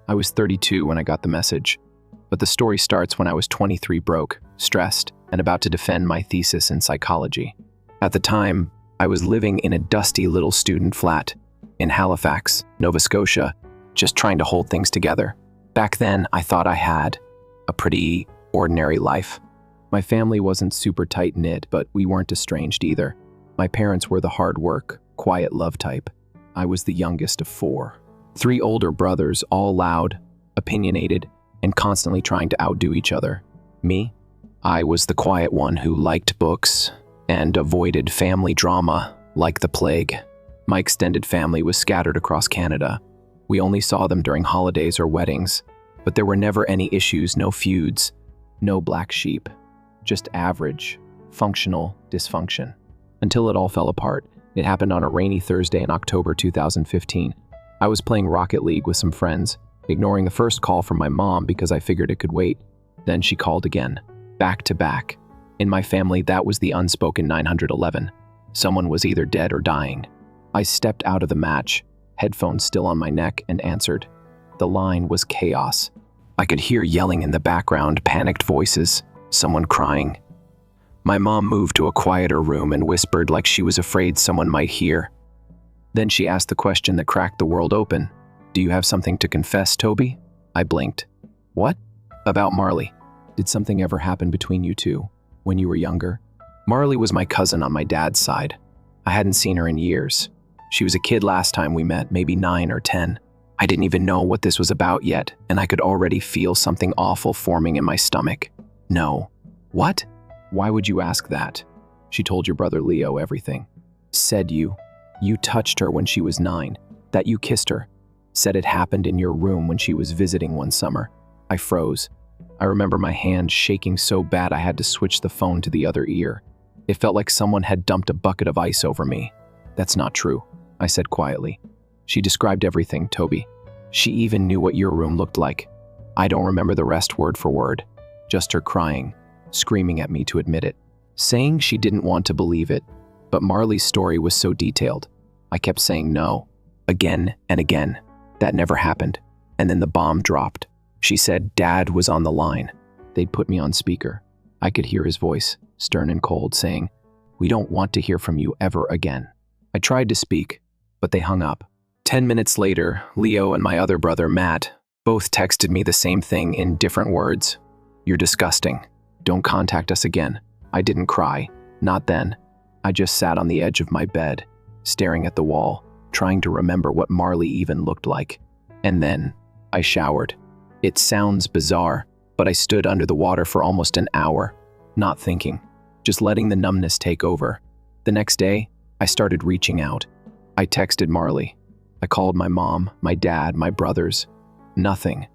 I was 32 when I got the message, but the story starts when I was 23, broke, stressed, and about to defend my thesis in psychology. At the time, I was living in a dusty little student flat in Halifax, Nova Scotia, just trying to hold things together. Back then, I thought I had a pretty ordinary life. My family wasn't super tight-knit, but we weren't estranged either. My parents were the hard work, quiet love type. I was the youngest of 4. 3 older brothers, all loud, opinionated, and constantly trying to outdo each other. Me? I was the quiet one who liked books and avoided family drama like the plague. My extended family was scattered across Canada. We only saw them during holidays or weddings, but there were never any issues, no feuds, no black sheep, just average, functional dysfunction. Until it all fell apart. It happened on a rainy Thursday in October 2015. I was playing Rocket League with some friends, ignoring the first call from my mom because I figured it could wait. Then she called again, back to back. In my family, that was the unspoken 911. Someone was either dead or dying. I stepped out of the match, headphones still on my neck, and answered. The line was chaos. I could hear yelling in the background, panicked voices, someone crying. My mom moved to a quieter room and whispered like she was afraid someone might hear. Then she asked the question that cracked the world open. Do you have something to confess, Toby? I blinked. What? About Marley. Did something ever happen between you two when you were younger? Marley was my cousin on my dad's side. I hadn't seen her in years. She was a kid last time we met, maybe 9 or 10. I didn't even know what this was about yet, and I could already feel something awful forming in my stomach. No. What? Why would you ask that? She told your brother Leo everything. Said you touched her when she was 9, that you kissed her. Said it happened in your room when she was visiting one summer. I froze. I remember my hand shaking so bad I had to switch the phone to the other ear. It felt like someone had dumped a bucket of ice over me. That's not true, I said quietly. She described everything, Toby. She even knew what your room looked like. I don't remember the rest word for word. Just her crying, screaming at me to admit it, saying she didn't want to believe it. But Marley's story was so detailed. I kept saying no, again and again. That never happened. And then the bomb dropped. She said Dad was on the line. They'd put me on speaker. I could hear his voice, stern and cold, saying, "We don't want to hear from you ever again." I tried to speak, but they hung up. 10 minutes later, Leo and my other brother, Matt, both texted me the same thing in different words. You're disgusting. Don't contact us again. I didn't cry. Not then. I just sat on the edge of my bed, staring at the wall, trying to remember what Marley even looked like. And then I showered. It sounds bizarre, but I stood under the water for almost an hour, not thinking, just letting the numbness take over. The next day, I started reaching out. I texted Marley. I called my mom, my dad, my brothers. Nothing.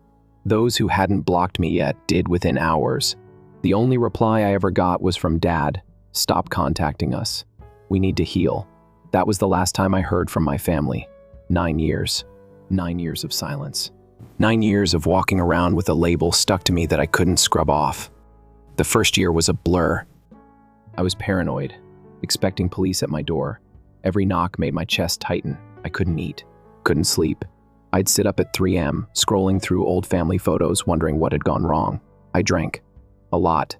Those who hadn't blocked me yet did within hours. The only reply I ever got was from Dad. Stop contacting us. We need to heal. That was the last time I heard from my family. 9 years. 9 years of silence. 9 years of walking around with a label stuck to me that I couldn't scrub off. The first year was a blur. I was paranoid, expecting police at my door. Every knock made my chest tighten. I couldn't eat, couldn't sleep. I'd sit up at 3 a.m., scrolling through old family photos, wondering what had gone wrong. I drank. A lot.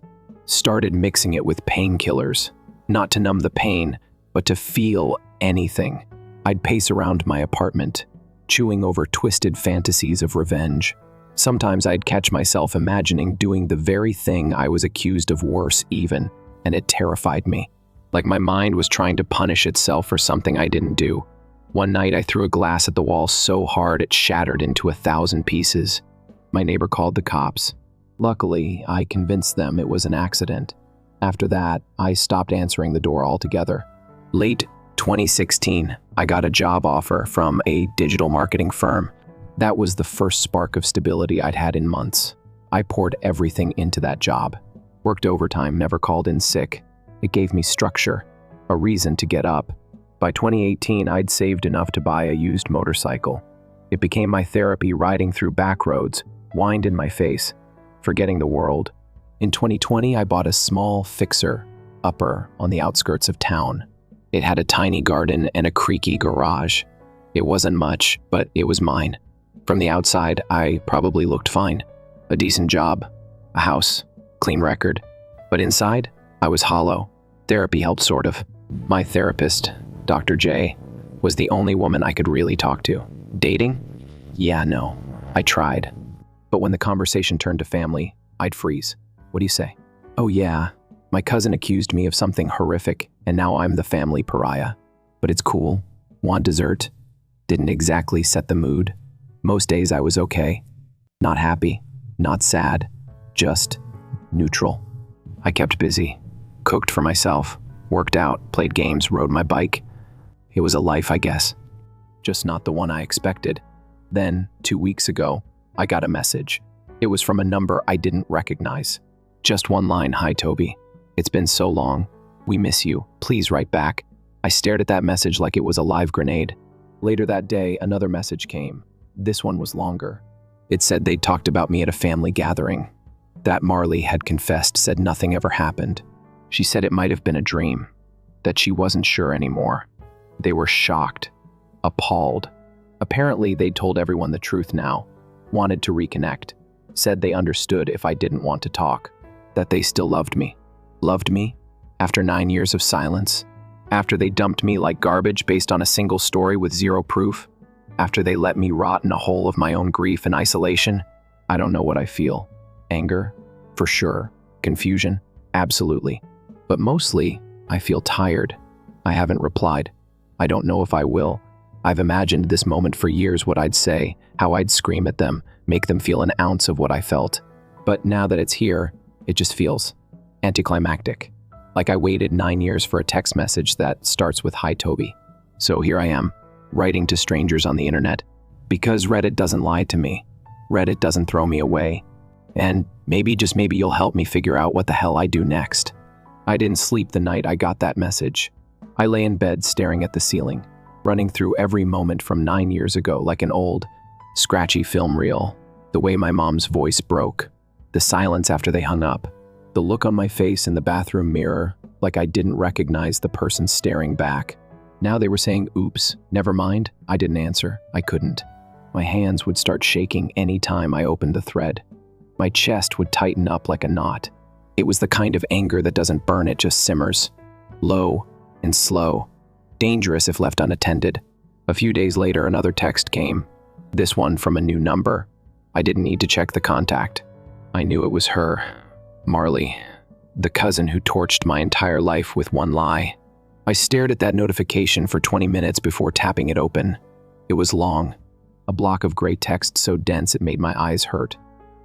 Started mixing it with painkillers. Not to numb the pain, but to feel anything. I'd pace around my apartment, chewing over twisted fantasies of revenge. Sometimes I'd catch myself imagining doing the very thing I was accused of, worse even, and it terrified me. Like my mind was trying to punish itself for something I didn't do. One night I threw a glass at the wall so hard it shattered into 1,000 pieces. My neighbor called the cops. Luckily, I convinced them it was an accident. After that, I stopped answering the door altogether. Late 2016, I got a job offer from a digital marketing firm. That was the first spark of stability I'd had in months. I poured everything into that job. Worked overtime, never called in sick. It gave me structure, a reason to get up. By 2018, I'd saved enough to buy a used motorcycle. It became my therapy, riding through back roads, wind in my face, forgetting the world. In 2020, I bought a small fixer-upper on the outskirts of town. It had a tiny garden and a creaky garage. It wasn't much, but it was mine. From the outside, I probably looked fine. A decent job, a house, clean record. But inside, I was hollow. Therapy helped sort of. My therapist, Dr. J, was the only woman I could really talk to. Dating? Yeah, no. I tried. But when the conversation turned to family, I'd freeze. What do you say? Oh yeah, my cousin accused me of something horrific, and now I'm the family pariah. But it's cool. Want dessert? Didn't exactly set the mood. Most days I was okay. Not happy, not sad, just neutral. I kept busy, cooked for myself, worked out, played games, rode my bike. It was a life, I guess. Just not the one I expected. Then, 2 weeks ago, I got a message. It was from a number I didn't recognize. Just one line, "Hi, Toby. It's been so long. We miss you. Please write back." I stared at that message like it was a live grenade. Later that day, another message came. This one was longer. It said they'd talked about me at a family gathering. That Marley had confessed, said nothing ever happened. She said it might have been a dream, that she wasn't sure anymore. They were shocked, appalled. Apparently, they'd told everyone the truth now, wanted to reconnect, said they understood if I didn't want to talk, that they still loved me. Loved me? After 9 years of silence? After they dumped me like garbage based on a single story with zero proof? After they let me rot in a hole of my own grief and isolation? I don't know what I feel. Anger? For sure. Confusion? Absolutely. But mostly, I feel tired. I haven't replied. I don't know if I will. I've imagined this moment for years, what I'd say, how I'd scream at them, make them feel an ounce of what I felt. But now that it's here, it just feels anticlimactic. Like I waited 9 years for a text message that starts with "Hi, Toby." So here I am, writing to strangers on the internet. Because Reddit doesn't lie to me. Reddit doesn't throw me away. And maybe, just maybe, you'll help me figure out what the hell I do next. I didn't sleep the night I got that message. I lay in bed staring at the ceiling, running through every moment from 9 years ago like an old, scratchy film reel. The way my mom's voice broke, the silence after they hung up, the look on my face in the bathroom mirror, like I didn't recognize the person staring back. Now they were saying, "Oops, never mind." I didn't answer. I couldn't. My hands would start shaking any time I opened the thread. My chest would tighten up like a knot. It was the kind of anger that doesn't burn, it just simmers. Low and slow. Dangerous if left unattended. A few days later, another text came. This one from a new number. I didn't need to check the contact. I knew it was her. Marley. The cousin who torched my entire life with one lie. I stared at that notification for 20 minutes before tapping it open. It was long. A block of gray text so dense it made my eyes hurt.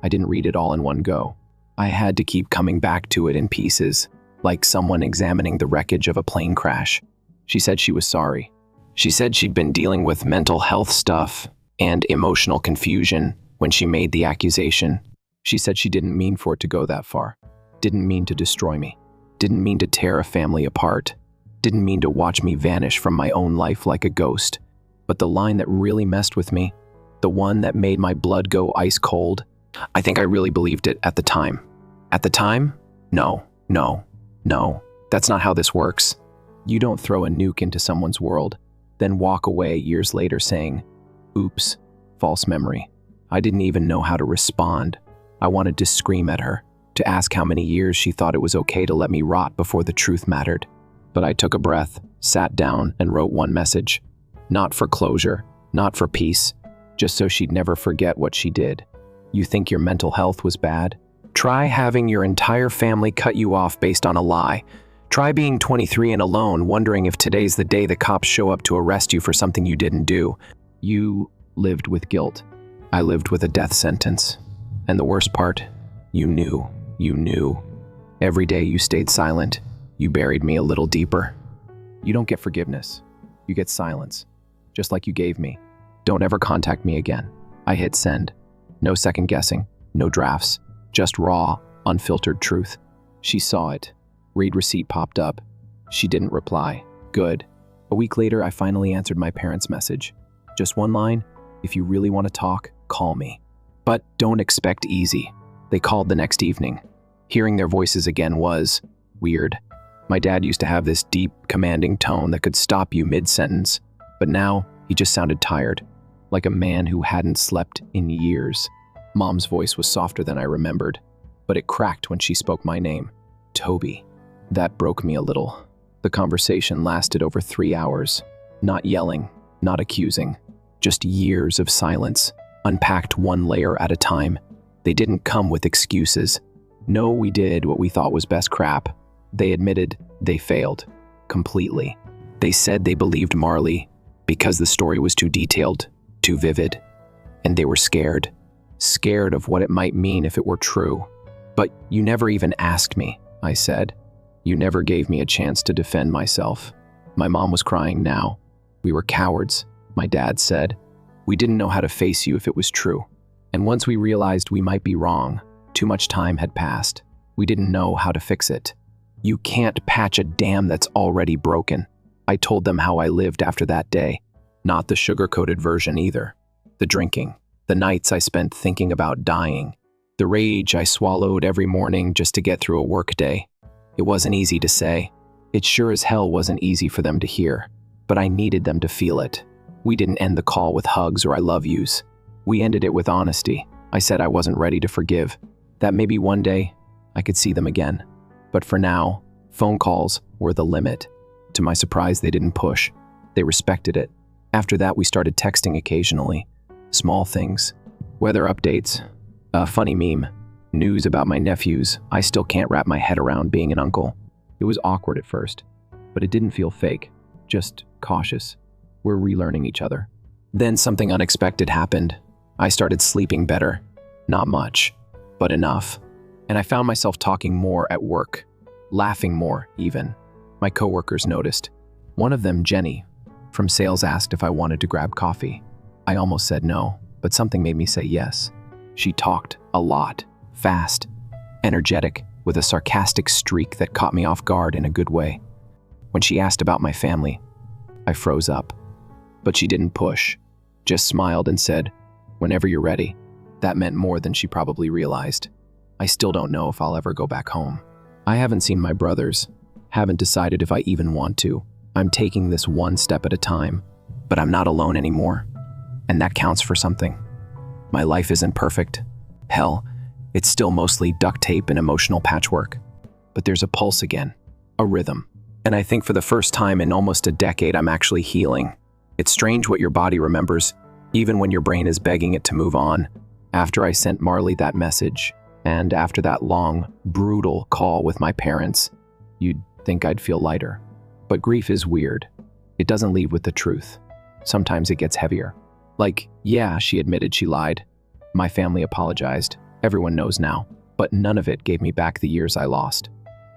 I didn't read it all in one go. I had to keep coming back to it in pieces, like someone examining the wreckage of a plane crash. She said she was sorry. She said she'd been dealing with mental health stuff and emotional confusion when she made the accusation. She said she didn't mean for it to go that far. Didn't mean to destroy me. Didn't mean to tear a family apart. Didn't mean to watch me vanish from my own life like a ghost. But the line that really messed with me, the one that made my blood go ice cold, I think I really believed it at the time. At the time? No. That's not how this works. You don't throw a nuke into someone's world, then walk away years later saying, "Oops, false memory." I didn't even know how to respond. I wanted to scream at her, to ask how many years she thought it was okay to let me rot before the truth mattered. But I took a breath, sat down, and wrote one message. Not for closure, not for peace, just so she'd never forget what she did. You think your mental health was bad? Try having your entire family cut you off based on a lie. Try being 23 and alone, wondering if today's the day the cops show up to arrest you for something you didn't do. You lived with guilt. I lived with a death sentence. And the worst part, you knew. Every day you stayed silent. You buried me a little deeper. You don't get forgiveness. You get silence, just like you gave me. Don't ever contact me again. I hit send. No second guessing, no drafts, just raw, unfiltered truth. She saw it. Read receipt popped up. She didn't reply. Good. A week later, I finally answered my parents' message. Just one line, "If you really want to talk, call me." But don't expect easy. They called the next evening. Hearing their voices again was weird. My dad used to have this deep, commanding tone that could stop you mid-sentence, but now he just sounded tired. like a man who hadn't slept in years. Mom's voice was softer than I remembered, but it cracked when she spoke my name. Toby. That broke me a little. The conversation lasted over 3 hours. Not yelling, not accusing, just years of silence, unpacked one layer at a time. They didn't come with excuses. No, we did what we thought was best crap. They admitted they failed. Completely. They said they believed Marley because the story was too detailed, too vivid, and they were scared. Scared of what it might mean if it were true. But you never even asked me, I said. You never gave me a chance to defend myself. My mom was crying now. We were cowards, my dad said. We didn't know how to face you if it was true. And once we realized we might be wrong, too much time had passed. We didn't know how to fix it. You can't patch a dam that's already broken. I told them how I lived after that day. Not the sugar-coated version either. The drinking, the nights I spent thinking about dying, the rage I swallowed every morning just to get through a workday. It wasn't easy to say. It sure as hell wasn't easy for them to hear. But I needed them to feel it. We didn't end the call with hugs or I love yous. We ended it with honesty. I said I wasn't ready to forgive, that maybe one day I could see them again. But for now, phone calls were the limit. To my surprise, they didn't push. They respected it. After that, we started texting occasionally. Small things. Weather updates. A funny meme. News about my nephews. I still can't wrap my head around being an uncle. It was awkward at first, but it didn't feel fake. Just cautious. We're relearning each other. Then something unexpected happened. I started sleeping better. Not much, but enough. And I found myself talking more at work. Laughing more, even. My coworkers noticed. One of them, Jenny, from sales, asked if I wanted to grab coffee. I almost said no, but something made me say yes. She talked a lot, fast, energetic, with a sarcastic streak that caught me off guard in a good way. When she asked about my family, I froze up. But she didn't push, just smiled and said, "Whenever you're ready." That meant more than she probably realized. I still don't know if I'll ever go back home. I haven't seen my brothers, haven't decided if I even want to. I'm taking this one step at a time, but I'm not alone anymore. And that counts for something. My life isn't perfect. Hell, it's still mostly duct tape and emotional patchwork. But there's a pulse again, a rhythm. And I think for the first time in almost a decade, I'm actually healing. It's strange what your body remembers, even when your brain is begging it to move on. After I sent Marley that message, and after that long, brutal call with my parents, you'd think I'd feel lighter. But grief is weird. It doesn't leave with the truth. Sometimes it gets heavier. Like, yeah, she admitted she lied. My family apologized. Everyone knows now. But none of it gave me back the years I lost.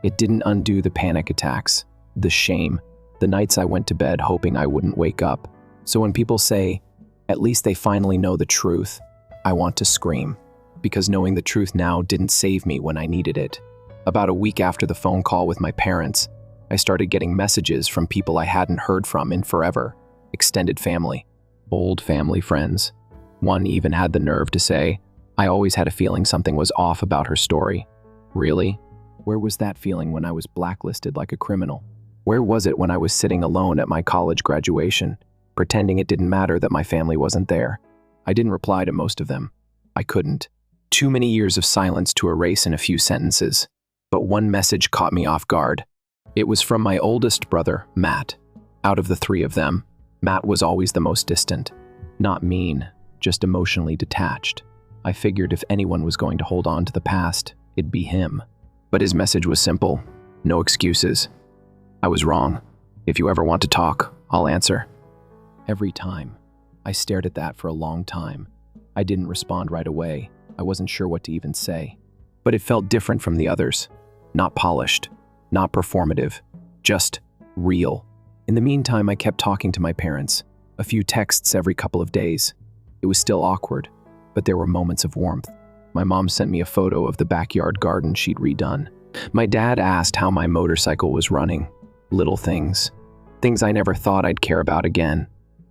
It didn't undo the panic attacks, the shame, the nights I went to bed hoping I wouldn't wake up. So when people say, at least they finally know the truth, I want to scream. Because knowing the truth now didn't save me when I needed it. About a week after the phone call with my parents, I started getting messages from people I hadn't heard from in forever. Extended family, old family friends. One even had the nerve to say, I always had a feeling something was off about her story. Really? Where was that feeling when I was blacklisted like a criminal? Where was it when I was sitting alone at my college graduation, pretending it didn't matter that my family wasn't there? I didn't reply to most of them. I couldn't. Too many years of silence to erase in a few sentences. But one message caught me off guard. It was from my oldest brother, Matt. Out of the three of them, Matt was always the most distant. Not mean, just emotionally detached. I figured if anyone was going to hold on to the past, it'd be him. But his message was simple. No excuses. I was wrong. If you ever want to talk, I'll answer. Every time. I stared at that for a long time. I didn't respond right away. I wasn't sure what to even say. But it felt different from the others. Not polished. Not performative. Just real. In the meantime, I kept talking to my parents. A few texts every couple of days. It was still awkward, but there were moments of warmth. My mom sent me a photo of the backyard garden she'd redone. My dad asked how my motorcycle was running. Little things. Things I never thought I'd care about again.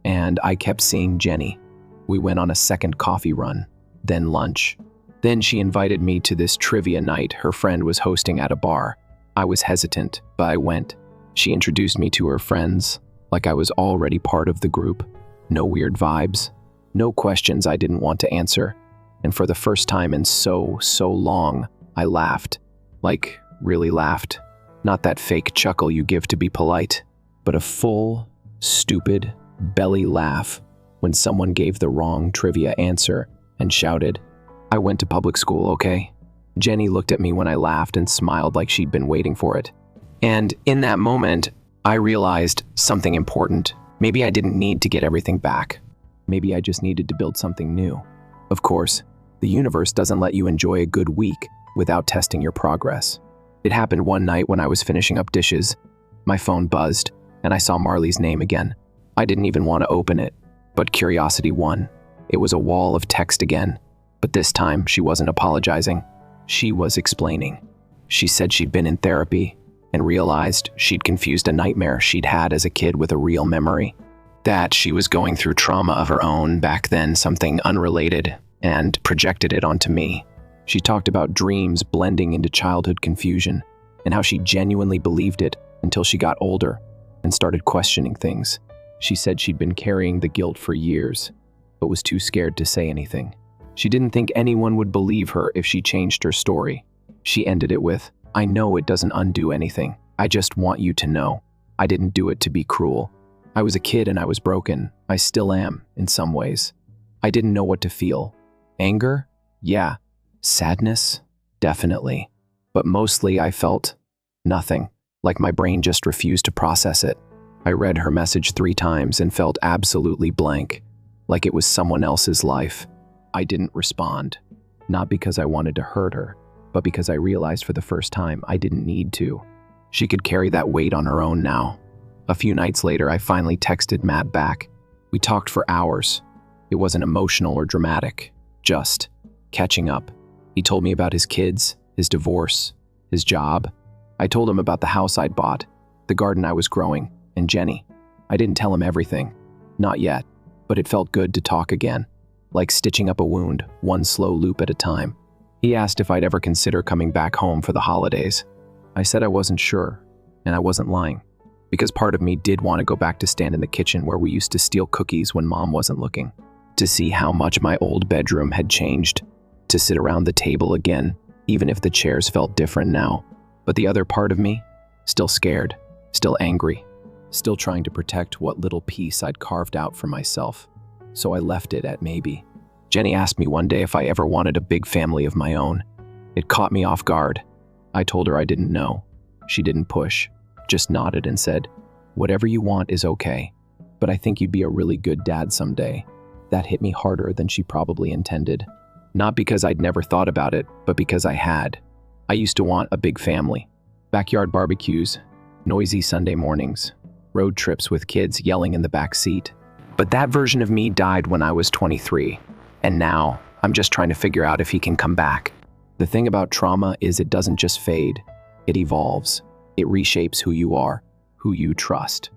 And I kept seeing Jenny. We went on a second coffee run, then lunch. Then she invited me to this trivia night her friend was hosting at a bar. I was hesitant, but I went. She introduced me to her friends, like I was already part of the group. No weird vibes. No questions I didn't want to answer. And for the first time in so long, I laughed. Like, really laughed. Not that fake chuckle you give to be polite, but a full, stupid, belly laugh when someone gave the wrong trivia answer and shouted, "I went to public school, okay?" Jenny looked at me when I laughed and smiled like she'd been waiting for it. And in that moment, I realized something important. Maybe I didn't need to get everything back. Maybe I just needed to build something new. Of course, the universe doesn't let you enjoy a good week without testing your progress. It happened one night when I was finishing up dishes. My phone buzzed, and I saw Marley's name again. I didn't even want to open it, but curiosity won. It was a wall of text again, but this time she wasn't apologizing. She was explaining. She said she'd been in therapy and realized she'd confused a nightmare she'd had as a kid with a real memory. That she was going through trauma of her own back then, something unrelated, and projected it onto me. She talked about dreams blending into childhood confusion and how she genuinely believed it until she got older and started questioning things. She said she'd been carrying the guilt for years, but was too scared to say anything. She didn't think anyone would believe her if she changed her story. She ended it with, "I know it doesn't undo anything. I just want you to know. I didn't do it to be cruel. I was a kid and I was broken. I still am, in some ways. I didn't know what to feel. Anger? Yeah. Sadness? Definitely. But mostly I felt nothing, like my brain just refused to process it. I read her message 3 times and felt absolutely blank, like it was someone else's life. I didn't respond, not because I wanted to hurt her, but because I realized for the first time I didn't need to. She could carry that weight on her own now. A few nights later, I finally texted Matt back. We talked for hours. It wasn't emotional or dramatic, just catching up. He told me about his kids, his divorce, his job. I told him about the house I'd bought, the garden I was growing, and Jenny. I didn't tell him everything. Not yet, but it felt good to talk again, like stitching up a wound, one slow loop at a time. He asked if I'd ever consider coming back home for the holidays. I said I wasn't sure, and I wasn't lying, because part of me did want to go back to stand in the kitchen where we used to steal cookies when Mom wasn't looking, to see how much my old bedroom had changed, to sit around the table again, even if the chairs felt different now. But the other part of me, still scared, still angry, still trying to protect what little piece I'd carved out for myself. So I left it at maybe. Jenny asked me one day if I ever wanted a big family of my own. It caught me off guard. I told her I didn't know. She didn't push, just nodded and said, "Whatever you want is okay, but I think you'd be a really good dad someday." That hit me harder than she probably intended. Not because I'd never thought about it, but because I had. I used to want a big family. Backyard barbecues, noisy Sunday mornings, road trips with kids yelling in the back seat. But that version of me died when I was 23, and now I'm just trying to figure out if he can come back. The thing about trauma is it doesn't just fade, it evolves. It reshapes who you are, who you trust,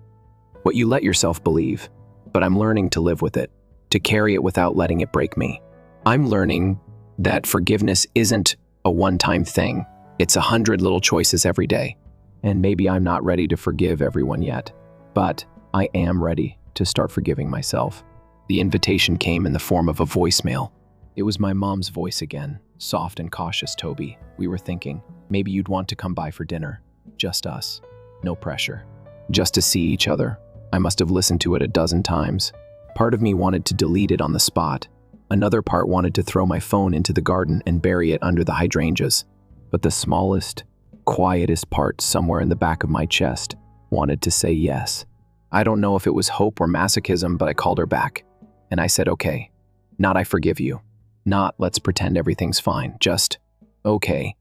what you let yourself believe. But I'm learning to live with it, to carry it without letting it break me. I'm learning that forgiveness isn't a one-time thing. It's 100 little choices every day. And maybe I'm not ready to forgive everyone yet, but I am ready to start forgiving myself. The invitation came in the form of a voicemail. It was my mom's voice again, soft and cautious. "Toby, we were thinking, maybe you'd want to come by for dinner. Just us. No pressure. Just to see each other." I must have listened to it a dozen times. Part of me wanted to delete it on the spot. Another part wanted to throw my phone into the garden and bury it under the hydrangeas. But the smallest, quietest part somewhere in the back of my chest wanted to say yes. I don't know if it was hope or masochism, but I called her back. And I said, okay. Not "I forgive you." Not "let's pretend everything's fine." Just, okay.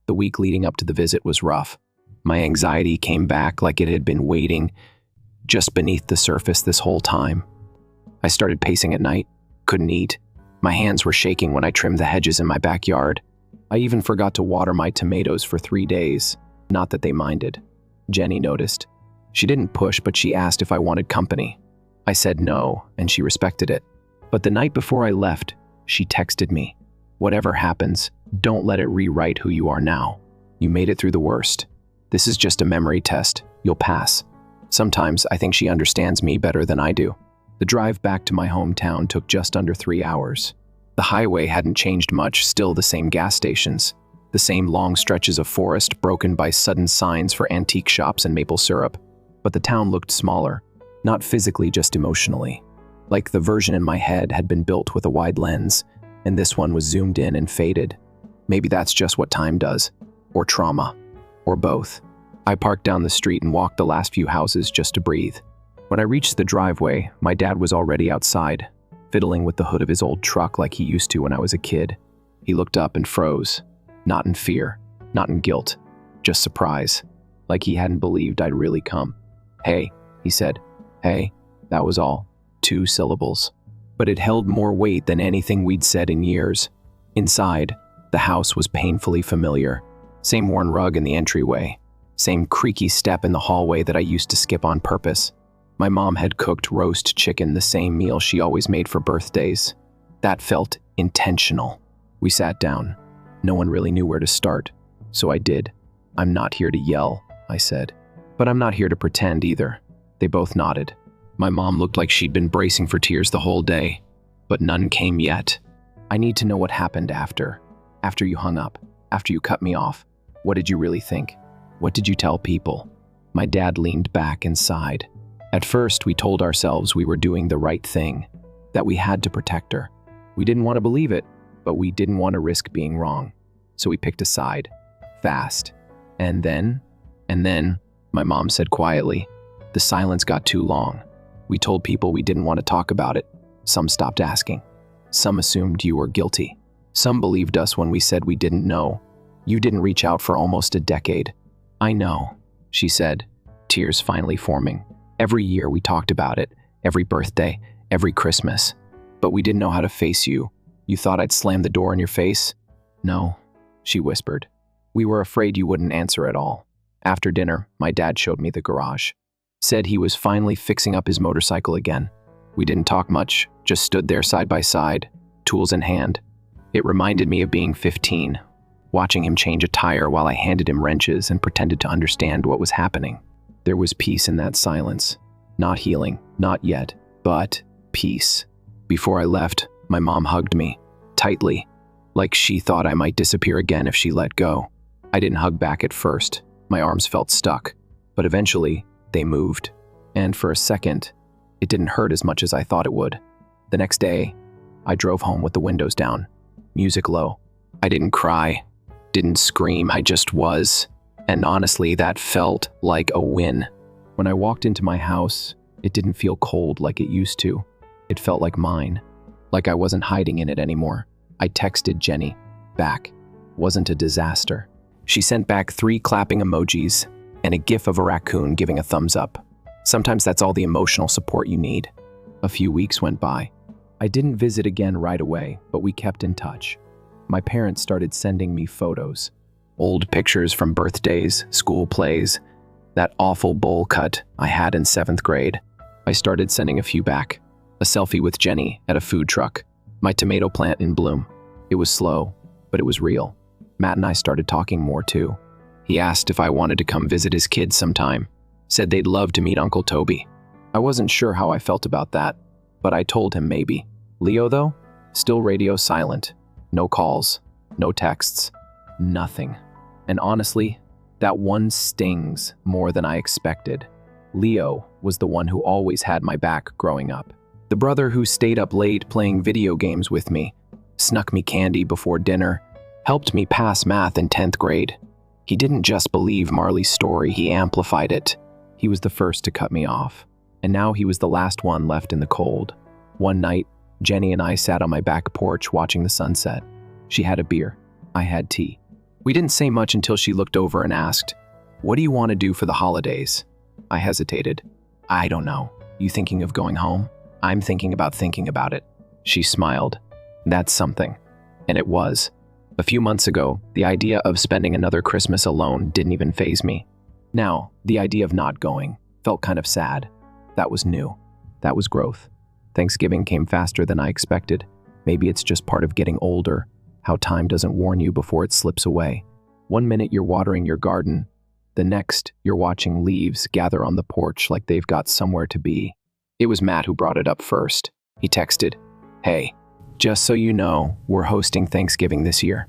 The week leading up to the visit was rough. My anxiety came back like it had been waiting just beneath the surface this whole time. I started pacing at night, couldn't eat. My hands were shaking when I trimmed the hedges in my backyard. I even forgot to water my tomatoes for 3 days. Not that they minded. Jenny noticed. She didn't push, but she asked if I wanted company. I said no, and she respected it. But the night before I left, she texted me, "Whatever happens, don't let it rewrite who you are now. You made it through the worst. This is just a memory test. You'll pass." Sometimes I think she understands me better than I do. The drive back to my hometown took just under 3 hours. The highway hadn't changed much, still the same gas stations, the same long stretches of forest broken by sudden signs for antique shops and maple syrup. But the town looked smaller, not physically, just emotionally. Like the version in my head had been built with a wide lens, and this one was zoomed in and faded. Maybe that's just what time does, or trauma, or both. I parked down the street and walked the last few houses just to breathe. When I reached the driveway, my dad was already outside, fiddling with the hood of his old truck like he used to when I was a kid. He looked up and froze, not in fear, not in guilt, just surprise, like he hadn't believed I'd really come. "Hey," he said. "Hey," that was all, 2 syllables. But it held more weight than anything we'd said in years. Inside, the house was painfully familiar. Same worn rug in the entryway, same creaky step in the hallway that I used to skip on purpose. My mom had cooked roast chicken, the same meal she always made for birthdays. That felt intentional. We sat down. No one really knew where to start, so I did. "I'm not here to yell," I said. "But I'm not here to pretend either." They both nodded. My mom looked like she'd been bracing for tears the whole day, but none came yet. "I need to know what happened after you hung up, after you cut me off. What did you really think? What did you tell people?" My dad leaned back and sighed. At first, we told ourselves we were doing the right thing, that we had to protect her. We didn't want to believe it, but we didn't want to risk being wrong. So we picked a side, fast. And then, my mom said quietly, the silence got too long. We told people we didn't want to talk about it. Some stopped asking. Some assumed you were guilty. Some believed us when we said we didn't know. You didn't reach out for almost a decade. "I know," she said, tears finally forming. "Every year we talked about it, every birthday, every Christmas. But we didn't know how to face you. You thought I'd slam the door in your face?" "No," she whispered. "We were afraid you wouldn't answer at all." After dinner, my dad showed me the garage. Said he was finally fixing up his motorcycle again. We didn't talk much, just stood there side by side, tools in hand. It reminded me of being 15, watching him change a tire while I handed him wrenches and pretended to understand what was happening. There was peace in that silence. Not healing, not yet, but peace. Before I left, my mom hugged me, tightly, like she thought I might disappear again if she let go. I didn't hug back at first. My arms felt stuck, but eventually, they moved. And for a second, it didn't hurt as much as I thought it would. The next day, I drove home with the windows down, music low. I didn't cry, didn't scream, I just was. And honestly, that felt like a win. When I walked into my house, it didn't feel cold like it used to. It felt like mine, like I wasn't hiding in it anymore. I texted Jenny back. Wasn't a disaster. She sent back 3 clapping emojis and a gif of a raccoon giving a thumbs up. Sometimes that's all the emotional support you need. A few weeks went by. I didn't visit again right away, but we kept in touch. My parents started sending me photos. Old pictures from birthdays, school plays, that awful bowl cut I had in 7th grade. I started sending a few back. A selfie with Jenny at a food truck. My tomato plant in bloom. It was slow, but it was real. Matt and I started talking more too. He asked if I wanted to come visit his kids sometime. Said they'd love to meet Uncle Toby. I wasn't sure how I felt about that, but I told him maybe. Leo, though, still radio silent. No calls, no texts, nothing. And honestly, that one stings more than I expected. Leo was the one who always had my back growing up. The brother who stayed up late playing video games with me, snuck me candy before dinner, helped me pass math in 10th grade. He didn't just believe Marley's story, he amplified it. He was the first to cut me off, and now he was the last one left in the cold. One night, Jenny and I sat on my back porch watching the sunset. She had a beer. I had tea. We didn't say much until she looked over and asked, "What do you want to do for the holidays?" I hesitated. "I don't know. You thinking of going home?" "I'm thinking about it." She smiled. "That's something." And it was. A few months ago, the idea of spending another Christmas alone didn't even faze me. Now, the idea of not going felt kind of sad. That was new. That was growth. Thanksgiving came faster than I expected. Maybe it's just part of getting older, how time doesn't warn you before it slips away. One minute you're watering your garden, the next you're watching leaves gather on the porch like they've got somewhere to be. It was Matt who brought it up first. He texted, "Hey, just so you know, we're hosting Thanksgiving this year.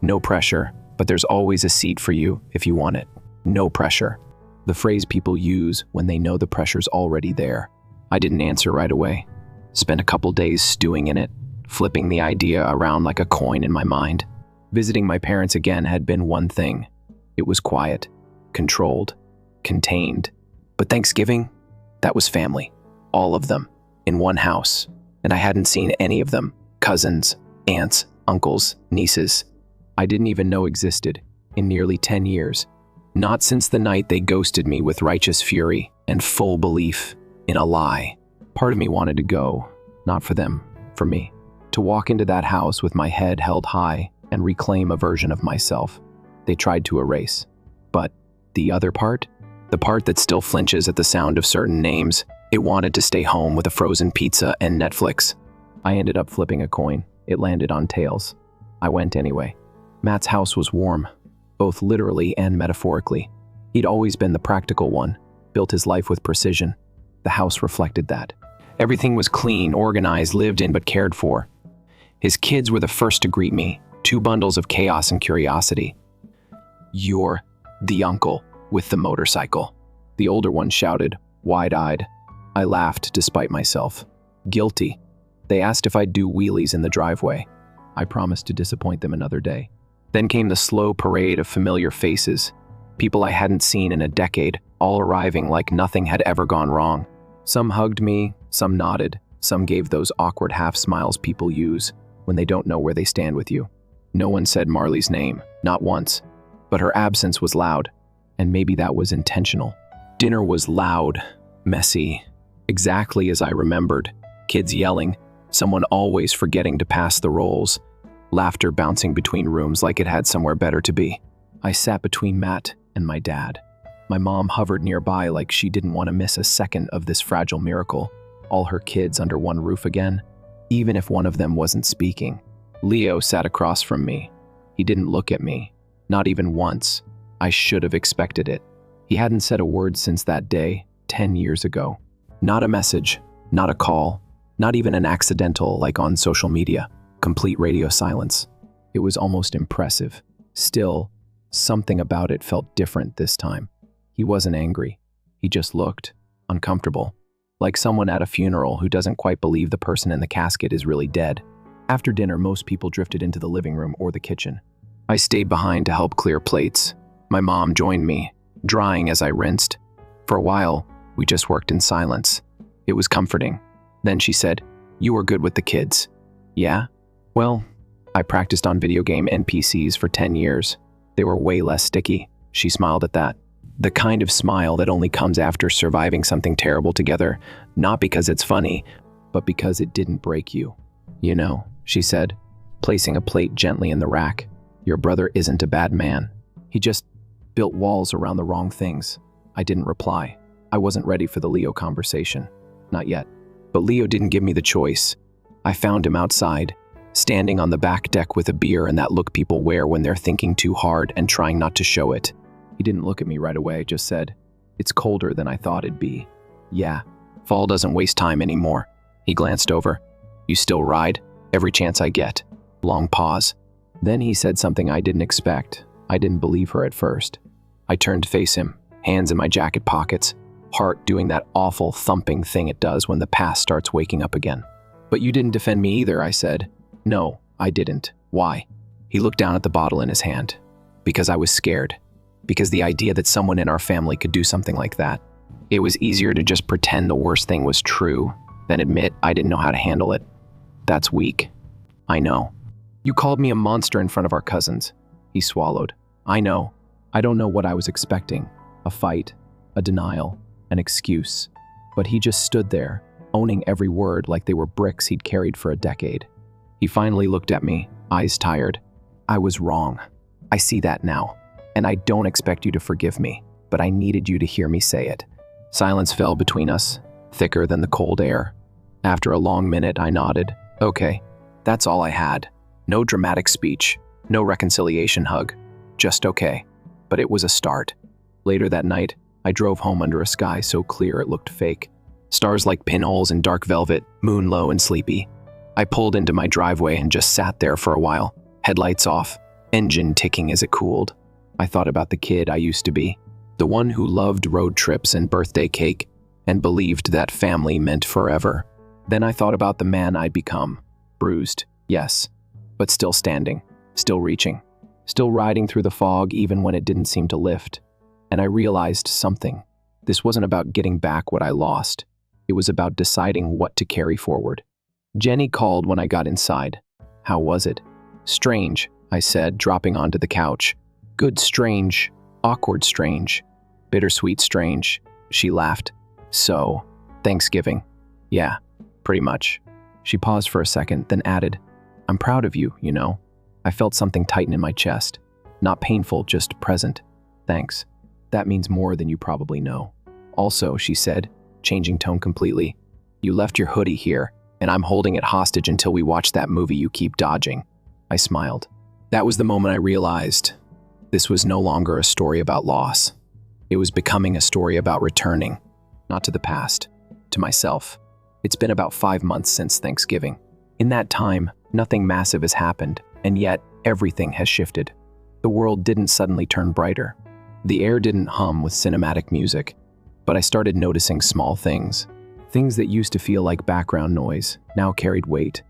No pressure, but there's always a seat for you if you want it. No pressure." The phrase people use when they know the pressure's already there. I didn't answer right away. Spent a couple days stewing in it, flipping the idea around like a coin in my mind. Visiting my parents again had been one thing. It was quiet, controlled, contained. But Thanksgiving? That was family. All of them, in one house. And I hadn't seen any of them. Cousins, aunts, uncles, nieces. I didn't even know existed in nearly 10 years. Not since the night they ghosted me with righteous fury and full belief in a lie. Part of me wanted to go, not for them, for me. To walk into that house with my head held high and reclaim a version of myself they tried to erase. But the other part? The part that still flinches at the sound of certain names. It wanted to stay home with a frozen pizza and Netflix. I ended up flipping a coin. It landed on tails. I went anyway. Matt's house was warm, both literally and metaphorically. He'd always been the practical one, built his life with precision. The house reflected that. Everything was clean, organized, lived in, but cared for. His kids were the first to greet me, 2 bundles of chaos and curiosity. "You're the uncle with the motorcycle," the older one shouted, wide-eyed. I laughed despite myself. Guilty. They asked if I'd do wheelies in the driveway. I promised to disappoint them another day. Then came the slow parade of familiar faces, people I hadn't seen in a decade, all arriving like nothing had ever gone wrong. Some hugged me, some nodded, some gave those awkward half-smiles people use when they don't know where they stand with you. No one said Marley's name, not once, but her absence was loud, and maybe that was intentional. Dinner was loud, messy, exactly as I remembered. Kids yelling, someone always forgetting to pass the rolls, laughter bouncing between rooms like it had somewhere better to be. I sat between Matt and my dad. My mom hovered nearby like she didn't want to miss a second of this fragile miracle. All her kids under one roof again, even if one of them wasn't speaking. Leo sat across from me. He didn't look at me, not even once. I should have expected it. He hadn't said a word since that day, 10 years ago. Not a message, not a call, not even an accidental like on social media. Complete radio silence. It was almost impressive. Still, something about it felt different this time. He wasn't angry. He just looked uncomfortable, like someone at a funeral who doesn't quite believe the person in the casket is really dead. After dinner, most people drifted into the living room or the kitchen. I stayed behind to help clear plates. My mom joined me, drying as I rinsed. For a while, we just worked in silence. It was comforting. Then she said, "You were good with the kids." "Yeah? Well, I practiced on video game NPCs for 10 years. They were way less sticky." She smiled at that. The kind of smile that only comes after surviving something terrible together, not because it's funny, but because it didn't break you. "You know," she said, placing a plate gently in the rack, "your brother isn't a bad man. He just built walls around the wrong things." I didn't reply. I wasn't ready for the Leo conversation. Not yet. But Leo didn't give me the choice. I found him outside, standing on the back deck with a beer and that look people wear when they're thinking too hard and trying not to show it. He didn't look at me right away, just said, "It's colder than I thought it'd be." "Yeah, fall doesn't waste time anymore." He glanced over. "You still ride?" "Every chance I get." Long pause. Then he said something I didn't expect. I didn't believe her at first. I turned to face him, hands in my jacket pockets, heart doing that awful thumping thing it does when the past starts waking up again. "But you didn't defend me either," I said. "No, I didn't." "Why?" He looked down at the bottle in his hand. "Because I was scared. Because the idea that someone in our family could do something like that. It was easier to just pretend the worst thing was true than admit I didn't know how to handle it. That's weak." "I know." "You called me a monster in front of our cousins." He swallowed. "I know. I don't know what I was expecting. A fight, a denial, an excuse." But he just stood there, owning every word like they were bricks he'd carried for a decade. He finally looked at me, eyes tired. "I was wrong. I see that now. And I don't expect you to forgive me, but I needed you to hear me say it." Silence fell between us, thicker than the cold air. After a long minute, I nodded. "Okay." That's all I had. No dramatic speech, no reconciliation hug. Just okay. But it was a start. Later that night, I drove home under a sky so clear it looked fake. Stars like pinholes in dark velvet, moon low and sleepy. I pulled into my driveway and just sat there for a while, headlights off, engine ticking as it cooled. I thought about the kid I used to be, the one who loved road trips and birthday cake and believed that family meant forever. Then I thought about the man I'd become, bruised, yes, but still standing, still reaching, still riding through the fog even when it didn't seem to lift. And I realized something. This wasn't about getting back what I lost. It was about deciding what to carry forward. Jenny called when I got inside. How was it? Strange, I said, dropping onto the couch. Good strange, awkward strange, bittersweet strange. She laughed. So, Thanksgiving. Yeah, pretty much. She paused for a second, then added, I'm proud of you, you know. I felt something tighten in my chest. Not painful, just present. Thanks. That means more than you probably know. Also, she said, changing tone completely, you left your hoodie here, and I'm holding it hostage until we watch that movie you keep dodging. I smiled. That was the moment I realized this was no longer a story about loss. It was becoming a story about returning, not to the past, to myself. It's been about 5 months since Thanksgiving. In that time, nothing massive has happened, and yet everything has shifted. The world didn't suddenly turn brighter. The air didn't hum with cinematic music, but I started noticing small things. Things that used to feel like background noise now carried weight.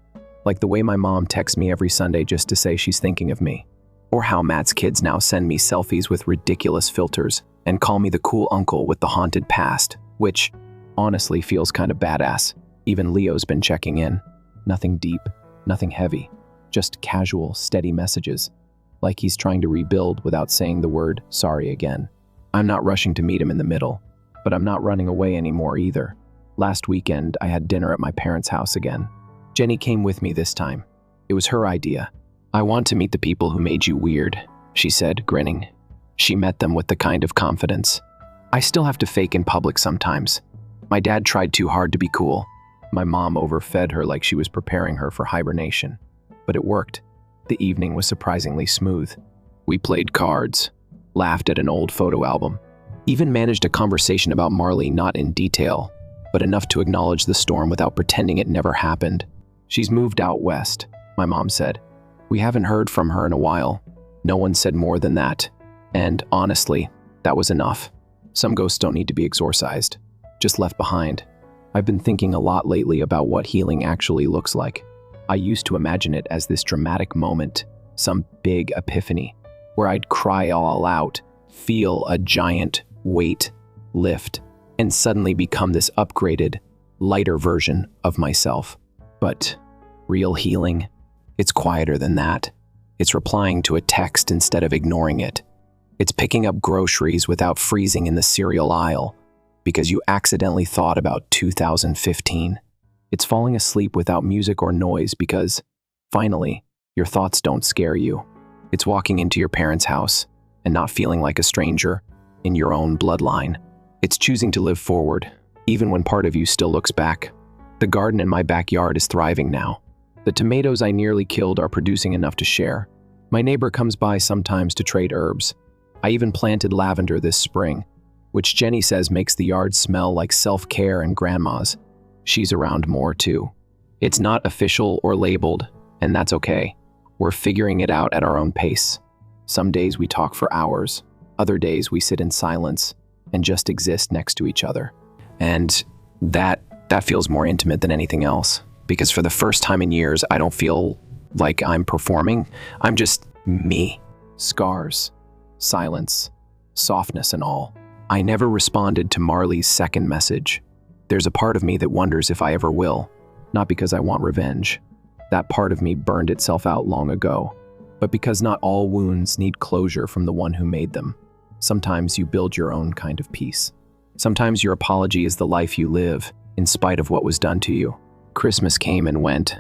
Like the way my mom texts me every Sunday just to say she's thinking of me. Or how Matt's kids now send me selfies with ridiculous filters and call me the cool uncle with the haunted past, which honestly feels kind of badass. Even Leo's been checking in. Nothing deep, nothing heavy, just casual, steady messages. Like he's trying to rebuild without saying the word sorry again. I'm not rushing to meet him in the middle, but I'm not running away anymore either. Last weekend, I had dinner at my parents' house again. Jenny came with me this time. It was her idea. I want to meet the people who made you weird, she said, grinning. She met them with the kind of confidence I still have to fake in public sometimes. My dad tried too hard to be cool. My mom overfed her like she was preparing her for hibernation. But it worked. The evening was surprisingly smooth. We played cards, laughed at an old photo album, even managed a conversation about Marley, not in detail, but enough to acknowledge the storm without pretending it never happened. She's moved out west, my mom said. We haven't heard from her in a while. No one said more than that. And honestly, that was enough. Some ghosts don't need to be exorcised, just left behind. I've been thinking a lot lately about what healing actually looks like. I used to imagine it as this dramatic moment, some big epiphany, where I'd cry all out, feel a giant weight lift, and suddenly become this upgraded, lighter version of myself. But real healing, it's quieter than that. It's replying to a text instead of ignoring it. It's picking up groceries without freezing in the cereal aisle because you accidentally thought about 2015. It's falling asleep without music or noise because, finally, your thoughts don't scare you. It's walking into your parents' house and not feeling like a stranger in your own bloodline. It's choosing to live forward, even when part of you still looks back. The garden in my backyard is thriving now. The tomatoes I nearly killed are producing enough to share. My neighbor comes by sometimes to trade herbs. I even planted lavender this spring, which Jenny says makes the yard smell like self-care and grandma's. She's around more too. It's not official or labeled, and that's okay. We're figuring it out at our own pace. Some days we talk for hours. Other days we sit in silence and just exist next to each other. And that feels more intimate than anything else, because for the first time in years, I don't feel like I'm performing. I'm just me. Scars, silence, softness and all. I never responded to Marley's second message. There's a part of me that wonders if I ever will, not because I want revenge. That part of me burned itself out long ago, but because not all wounds need closure from the one who made them. Sometimes you build your own kind of peace. Sometimes your apology is the life you live, in spite of what was done to you. Christmas came and went.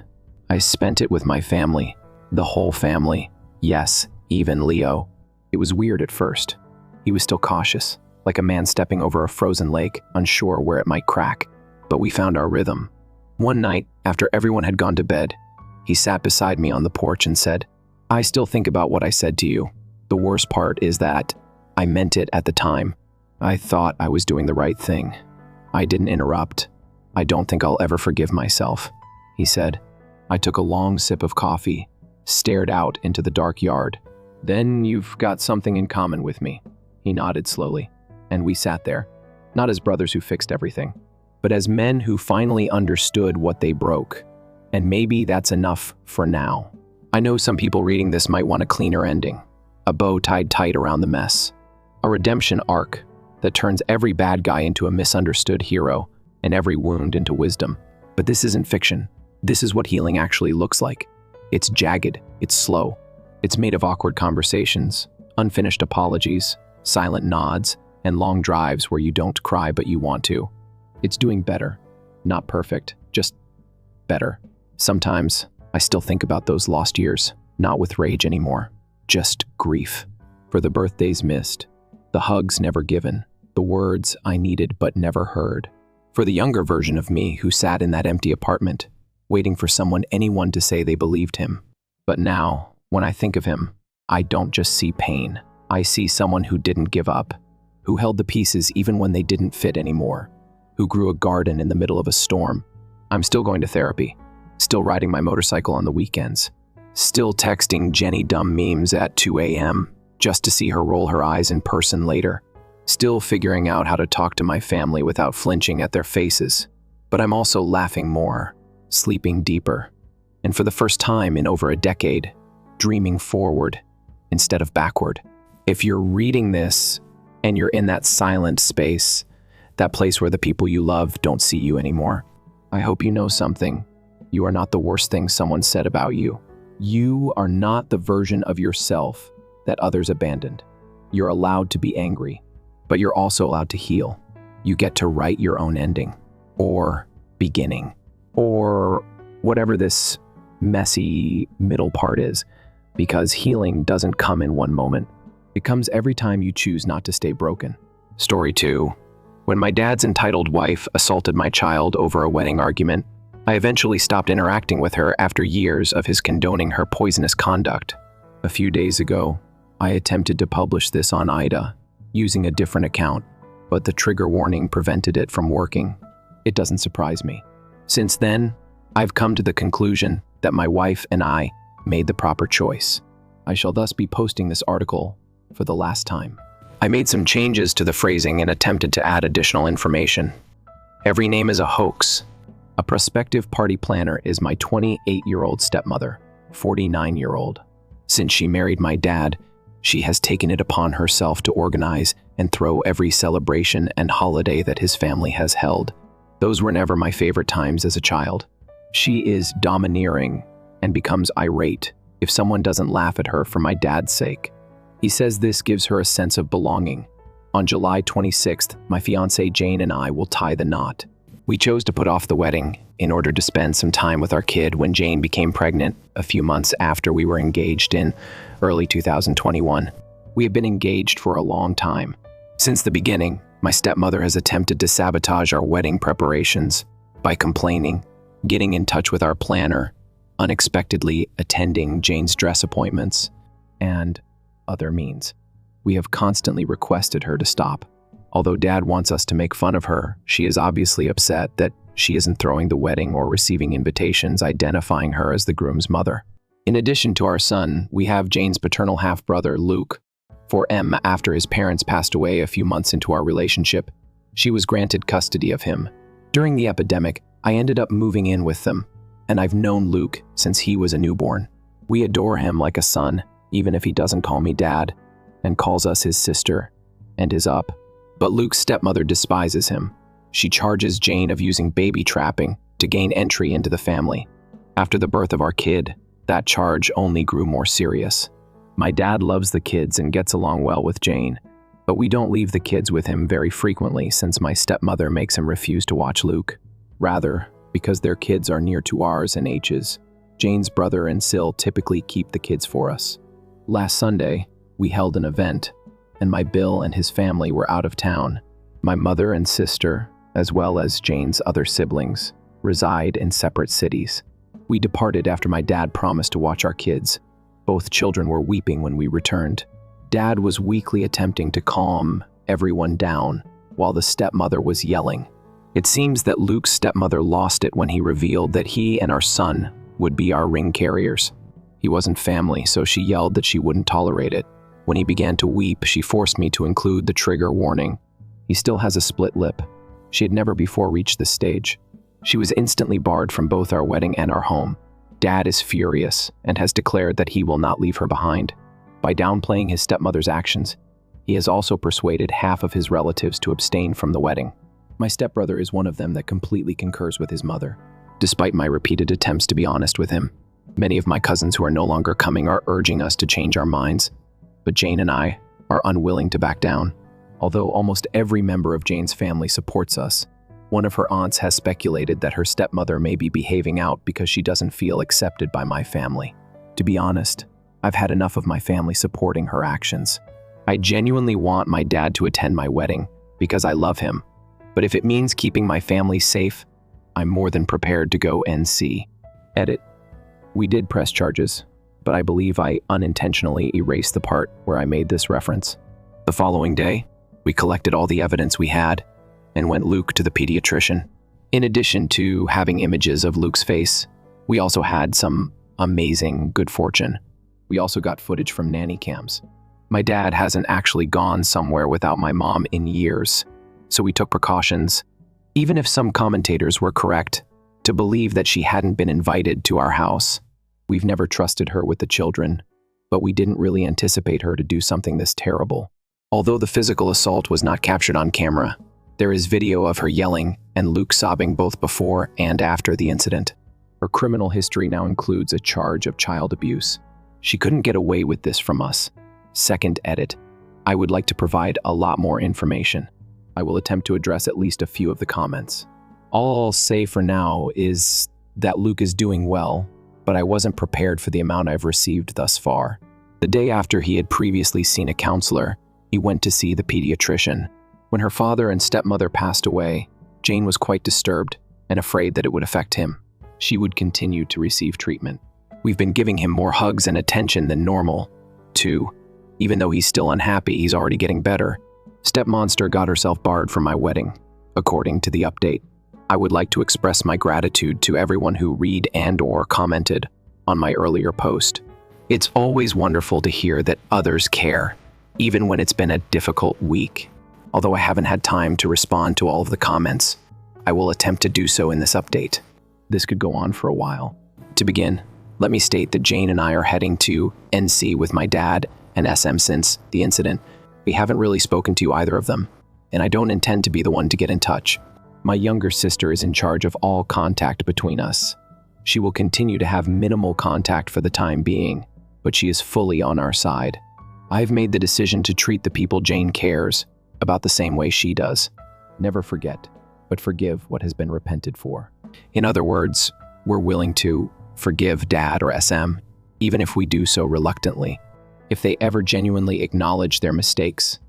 I spent it with my family, the whole family. Yes, even Leo. It was weird at first. He was still cautious, like a man stepping over a frozen lake, unsure where it might crack. But we found our rhythm. One night, after everyone had gone to bed, he sat beside me on the porch and said, I still think about what I said to you. The worst part is that I meant it at the time. I thought I was doing the right thing. I didn't interrupt. I don't think I'll ever forgive myself, he said. I took a long sip of coffee, stared out into the dark yard. Then you've got something in common with me, he nodded slowly, and we sat there, not as brothers who fixed everything, but as men who finally understood what they broke. And maybe that's enough for now. I know some people reading this might want a cleaner ending, a bow tied tight around the mess, a redemption arc that turns every bad guy into a misunderstood hero and every wound into wisdom. But this isn't fiction. This is what healing actually looks like. It's jagged, it's slow, it's made of awkward conversations, unfinished apologies, silent nods, and long drives where you don't cry but you want to. It's doing better, not perfect, just better. Sometimes I still think about those lost years, not with rage anymore, just grief. For the birthdays missed, the hugs never given, the words I needed but never heard. For the younger version of me who sat in that empty apartment, waiting for anyone to say they believed him. But now, when I think of him, I don't just see pain. I see someone who didn't give up, who held the pieces even when they didn't fit anymore, who grew a garden in the middle of a storm. I'm still going to therapy, still riding my motorcycle on the weekends, still texting Jenny dumb memes at 2 a.m. just to see her roll her eyes in person later, still figuring out how to talk to my family without flinching at their faces. But I'm also laughing more, sleeping deeper, and for the first time in over a decade, dreaming forward instead of backward. If you're reading this and you're in that silent space, that place where the people you love don't see you anymore, I hope you know something. You are not the worst thing someone said about you. You are not the version of yourself that others abandoned. You're allowed to be angry, but you're also allowed to heal. You get to write your own ending, or beginning, or whatever this messy middle part is, because healing doesn't come in one moment. It comes every time you choose not to stay broken. Story 2. When my dad's entitled wife assaulted my child over a wedding argument, I eventually stopped interacting with her after years of his condoning her poisonous conduct. A few days ago, I attempted to publish this on aita, using a different account, but the trigger warning prevented it from working. It doesn't surprise me. Since then, I've come to the conclusion that my wife and I made the proper choice. I shall thus be posting this article for the last time. I made some changes to the phrasing and attempted to add additional information. Every name is a hoax. A prospective party planner is my 28-year-old stepmother, 49-year-old. Since she married my dad, she has taken it upon herself to organize and throw every celebration and holiday that his family has held. Those were never my favorite times as a child. She is domineering and becomes irate if someone doesn't laugh at her for my dad's sake. He says this gives her a sense of belonging. On July 26th, my fiancée Jane and I will tie the knot. We chose to put off the wedding in order to spend some time with our kid when Jane became pregnant a few months after we were engaged in early 2021. We have been engaged for a long time. Since the beginning, my stepmother has attempted to sabotage our wedding preparations by complaining, getting in touch with our planner, unexpectedly attending Jane's dress appointments, and other means. We have constantly requested her to stop. Although Dad wants us to make fun of her, she is obviously upset that she isn't throwing the wedding or receiving invitations identifying her as the groom's mother. In addition to our son, we have Jane's paternal half-brother, Luke. For M, after his parents passed away a few months into our relationship, she was granted custody of him. During the epidemic, I ended up moving in with them, and I've known Luke since he was a newborn. We adore him like a son, even if he doesn't call me Dad, and calls us his sister and his up. But Luke's stepmother despises him. She charges Jane of using baby trapping to gain entry into the family. After the birth of our kid, that charge only grew more serious. My dad loves the kids and gets along well with Jane, but we don't leave the kids with him very frequently since my stepmother makes him refuse to watch Luke. Rather, because their kids are near to ours in ages, Jane's brother and Sil typically keep the kids for us. Last Sunday, we held an event, and my Bill and his family were out of town. My mother and sister, as well as Jane's other siblings, reside in separate cities. We departed after my dad promised to watch our kids. Both children were weeping when we returned. Dad was weakly attempting to calm everyone down, while the stepmother was yelling. It seems that Luke's stepmother lost it when he revealed that he and our son would be our ring carriers. He wasn't family, so she yelled that she wouldn't tolerate it. When he began to weep, she forced me to include the trigger warning. He still has a split lip. She had never before reached this stage. She was instantly barred from both our wedding and our home. Dad is furious and has declared that he will not leave her behind. By downplaying his stepmother's actions, he has also persuaded half of his relatives to abstain from the wedding. My stepbrother is one of them that completely concurs with his mother, despite my repeated attempts to be honest with him. Many of my cousins who are no longer coming are urging us to change our minds, but Jane and I are unwilling to back down. Although almost every member of Jane's family supports us, one of her aunts has speculated that her stepmother may be behaving out because she doesn't feel accepted by my family. To be honest, I've had enough of my family supporting her actions. I genuinely want my dad to attend my wedding because I love him, but if it means keeping my family safe, I'm more than prepared to go NC. Edit. We did press charges, but I believe I unintentionally erased the part where I made this reference. The following day, we collected all the evidence we had and went Luke to the pediatrician. In addition to having images of Luke's face, we also had some amazing good fortune. We also got footage from nanny cams. My dad hasn't actually gone somewhere without my mom in years, so we took precautions, even if some commentators were correct, to believe that she hadn't been invited to our house. We've never trusted her with the children, but we didn't really anticipate her to do something this terrible. Although the physical assault was not captured on camera, there is video of her yelling and Luke sobbing both before and after the incident. Her criminal history now includes a charge of child abuse. She couldn't get away with this from us. Second edit. I would like to provide a lot more information. I will attempt to address at least a few of the comments. All I'll say for now is that Luke is doing well, but I wasn't prepared for the amount I've received thus far. The day after he had previously seen a counselor, he went to see the pediatrician. When her father and stepmother passed away, Jane was quite disturbed and afraid that it would affect him. She would continue to receive treatment. We've been giving him more hugs and attention than normal, too. Even though he's still unhappy, he's already getting better. Stepmonster got herself barred from my wedding, according to the update. I would like to express my gratitude to everyone who read and/or commented on my earlier post. It's always wonderful to hear that others care, even when it's been a difficult week. Although I haven't had time to respond to all of the comments, I will attempt to do so in this update. This could go on for a while. To begin, let me state that Jane and I are heading to NC with my dad and SM since the incident. We haven't really spoken to either of them, and I don't intend to be the one to get in touch. My younger sister is in charge of all contact between us. She will continue to have minimal contact for the time being, but she is fully on our side. I've made the decision to treat the people Jane cares about the same way she does. Never forget, but forgive what has been repented for. In other words, we're willing to forgive Dad or SM, even if we do so reluctantly, if they ever genuinely acknowledge their mistakes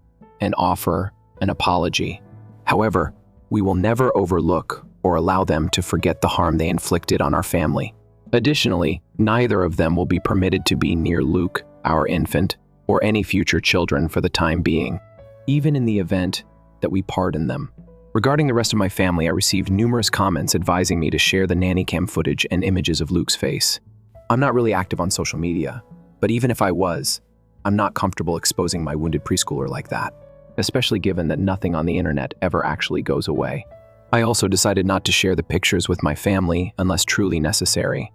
and offer an apology. However, we will never overlook or allow them to forget the harm they inflicted on our family. Additionally, neither of them will be permitted to be near Luke, our infant, or any future children for the time being, even in the event that we pardon them. Regarding the rest of my family, I received numerous comments advising me to share the nanny cam footage and images of Luke's face. I'm not really active on social media, but even if I was, I'm not comfortable exposing my wounded preschooler like that, especially given that nothing on the internet ever actually goes away. I also decided not to share the pictures with my family unless truly necessary.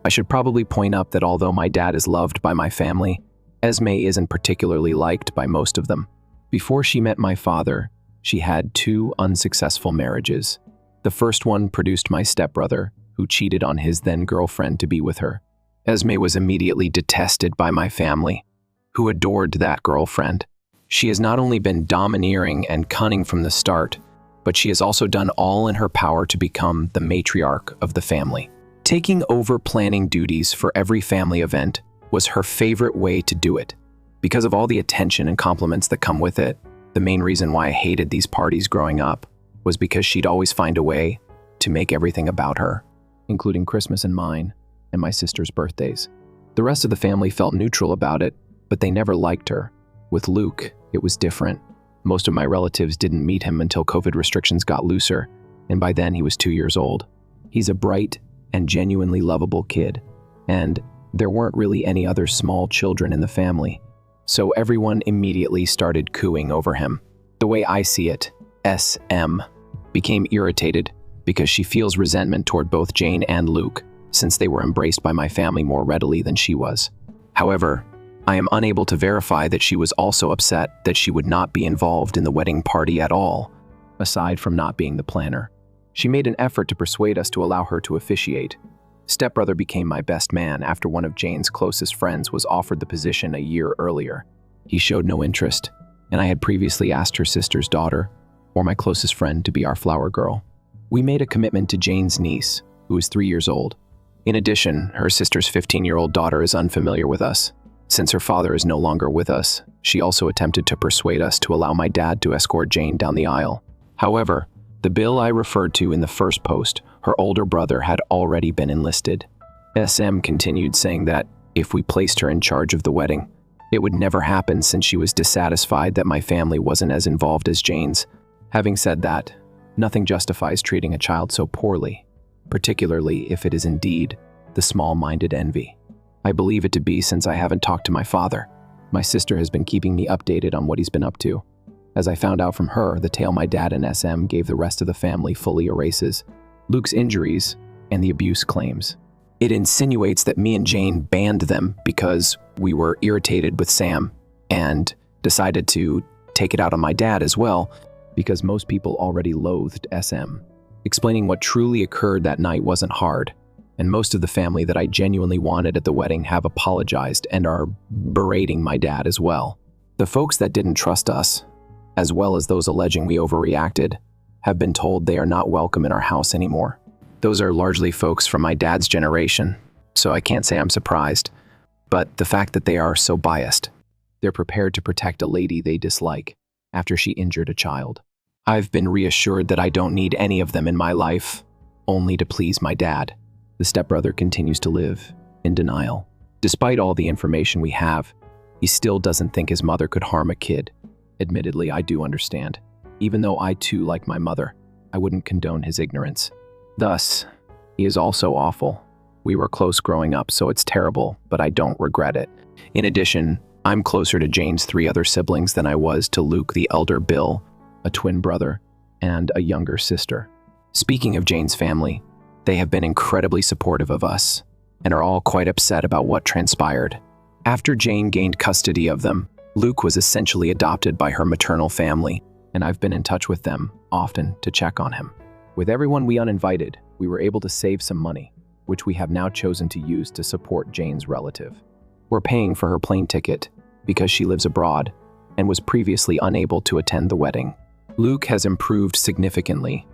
I should probably point out that although my dad is loved by my family, Esme isn't particularly liked by most of them. Before she met my father, she had 2 unsuccessful marriages. The first one produced my stepbrother, who cheated on his then-girlfriend to be with her. Esme was immediately detested by my family, who adored that girlfriend. She has not only been domineering and cunning from the start, but she has also done all in her power to become the matriarch of the family. Taking over planning duties for every family event was her favorite way to do it. Because of all the attention and compliments that come with it, the main reason why I hated these parties growing up was because she'd always find a way to make everything about her, including Christmas and mine, and my sister's birthdays. The rest of the family felt neutral about it, but they never liked her. With Luke, it was different. Most of my relatives didn't meet him until COVID restrictions got looser, and by then he was 2 years old. He's a bright and genuinely lovable kid, and there weren't really any other small children in the family, so everyone immediately started cooing over him. The way I see it, SM became irritated because she feels resentment toward both Jane and Luke, since they were embraced by my family more readily than she was. However, I am unable to verify that she was also upset that she would not be involved in the wedding party at all, aside from not being the planner. She made an effort to persuade us to allow her to officiate. Stepbrother became my best man after one of Jane's closest friends was offered the position a year earlier. He showed no interest, and I had previously asked her sister's daughter, or my closest friend, to be our flower girl. We made a commitment to Jane's niece, who is 3 years old. In addition, her sister's 15-year-old daughter is unfamiliar with us. Since her father is no longer with us, she also attempted to persuade us to allow my dad to escort Jane down the aisle. However, the bill I referred to in the first post, her older brother had already been enlisted. SM continued saying that if we placed her in charge of the wedding, it would never happen since she was dissatisfied that my family wasn't as involved as Jane's. Having said that, nothing justifies treating a child so poorly, particularly if it is indeed the small-minded envy. I believe it to be since I haven't talked to my father. My sister has been keeping me updated on what he's been up to. As I found out from her, the tale my dad and SM gave the rest of the family fully erases Luke's injuries and the abuse claims. It insinuates that me and Jane banned them because we were irritated with Sam and decided to take it out on my dad as well because most people already loathed SM. Explaining what truly occurred that night wasn't hard, and most of the family that I genuinely wanted at the wedding have apologized and are berating my dad as well. The folks that didn't trust us, as well as those alleging we overreacted, have been told they are not welcome in our house anymore. Those are largely folks from my dad's generation, so I can't say I'm surprised. But the fact that they are so biased, they're prepared to protect a lady they dislike after she injured a child. I've been reassured that I don't need any of them in my life, only to please my dad. The stepbrother continues to live in denial. Despite all the information we have, he still doesn't think his mother could harm a kid. Admittedly, I do understand. Even though I too like my mother, I wouldn't condone his ignorance. Thus, he is also awful. We were close growing up, so it's terrible, but I don't regret it. In addition, I'm closer to Jane's 3 other siblings than I was to Luke, the elder Bill, a twin brother, and a younger sister. Speaking of Jane's family, they have been incredibly supportive of us and are all quite upset about what transpired. After Jane gained custody of them, Luke was essentially adopted by her maternal family, and I've been in touch with them often to check on him. With everyone we uninvited, we were able to save some money, which we have now chosen to use to support Jane's relative. We're paying for her plane ticket because she lives abroad and was previously unable to attend the wedding. Luke has improved significantly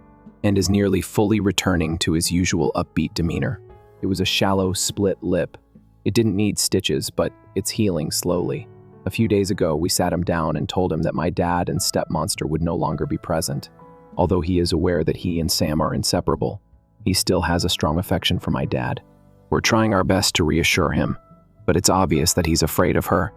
and is nearly fully returning to his usual upbeat demeanor. It was a shallow split lip. It didn't need stitches, but it's healing slowly. A few days ago, we sat him down and told him that my dad and stepmonster would no longer be present. Although he is aware that he and Sam are inseparable, he still has a strong affection for my dad. We're trying our best to reassure him, but it's obvious that he's afraid of her.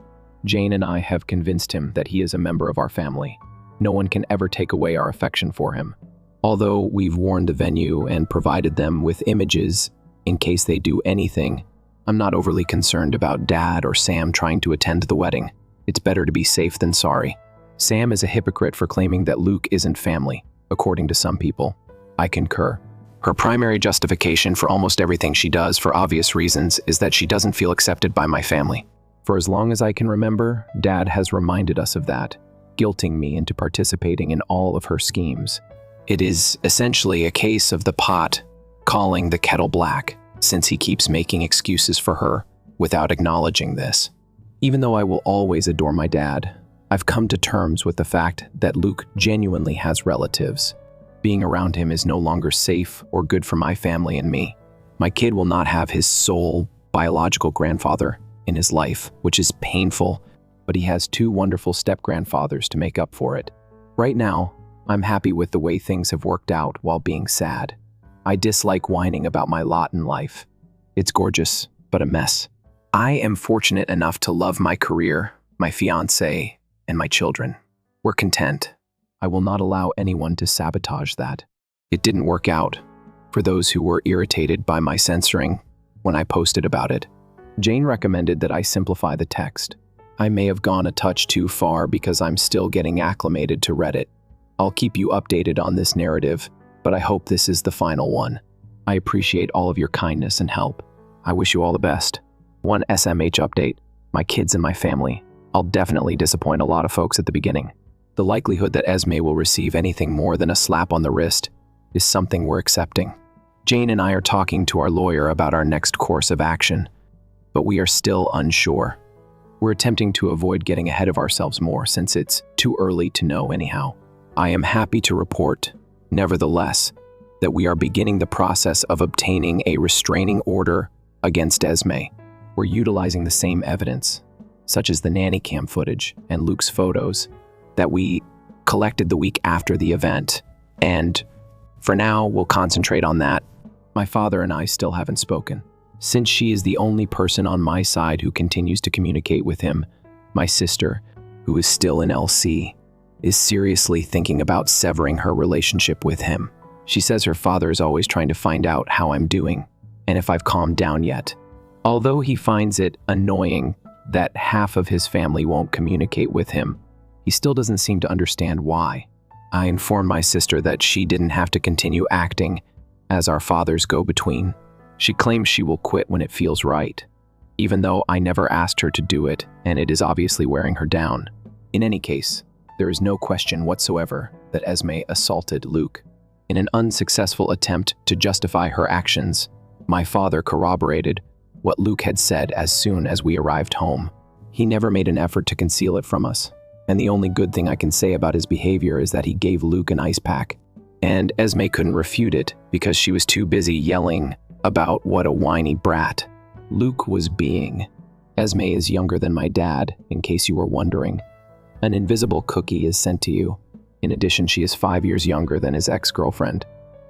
Jane and I have convinced him that he is a member of our family. No one can ever take away our affection for him. Although we've warned the venue and provided them with images in case they do anything, I'm not overly concerned about Dad or Sam trying to attend the wedding. It's better to be safe than sorry. Sam is a hypocrite for claiming that Luke isn't family, according to some people. I concur. Her primary justification for almost everything she does, for obvious reasons, is that she doesn't feel accepted by my family. For as long as I can remember, Dad has reminded us of that, guilting me into participating in all of her schemes. It is essentially a case of the pot calling the kettle black, since he keeps making excuses for her without acknowledging this. Even though I will always adore my dad, I've come to terms with the fact that Luke genuinely has relatives. Being around him is no longer safe or good for my family and me. My kid will not have his sole biological grandfather in his life, which is painful, but he has 2 wonderful step-grandfathers to make up for it. Right now, I'm happy with the way things have worked out while being sad. I dislike whining about my lot in life. It's gorgeous, but a mess. I am fortunate enough to love my career, my fiancé, and my children. We're content. I will not allow anyone to sabotage that. It didn't work out, for those who were irritated by my censoring when I posted about it. Jane recommended that I simplify the text. I may have gone a touch too far because I'm still getting acclimated to Reddit. I'll keep you updated on this narrative, but I hope this is the final one. I appreciate all of your kindness and help. I wish you all the best. One SMH update. My kids and my family. I'll definitely disappoint a lot of folks at the beginning. The likelihood that Esme will receive anything more than a slap on the wrist is something we're accepting. Jane and I are talking to our lawyer about our next course of action, but we are still unsure. We're attempting to avoid getting ahead of ourselves more since it's too early to know anyhow. I am happy to report, nevertheless, that we are beginning the process of obtaining a restraining order against Esme. We're utilizing the same evidence, such as the nanny cam footage and Luke's photos, that we collected the week after the event, and for now, we'll concentrate on that. My father and I still haven't spoken. Since she is the only person on my side who continues to communicate with him, my sister, who is still in LC, is seriously thinking about severing her relationship with him. She says her father is always trying to find out how I'm doing and if I've calmed down yet. Although he finds it annoying that half of his family won't communicate with him, he still doesn't seem to understand why. I informed my sister that she didn't have to continue acting as our father's go-between. She claims she will quit when it feels right, even though I never asked her to do it and it is obviously wearing her down. In any case, there is no question whatsoever that Esme assaulted Luke. In an unsuccessful attempt to justify her actions, my father corroborated what Luke had said as soon as we arrived home. He never made an effort to conceal it from us, and the only good thing I can say about his behavior is that he gave Luke an ice pack, and Esme couldn't refute it because she was too busy yelling about what a whiny brat Luke was being. Esme is younger than my dad, in case you were wondering. An invisible cookie is sent to you. In addition, she is 5 years younger than his ex-girlfriend.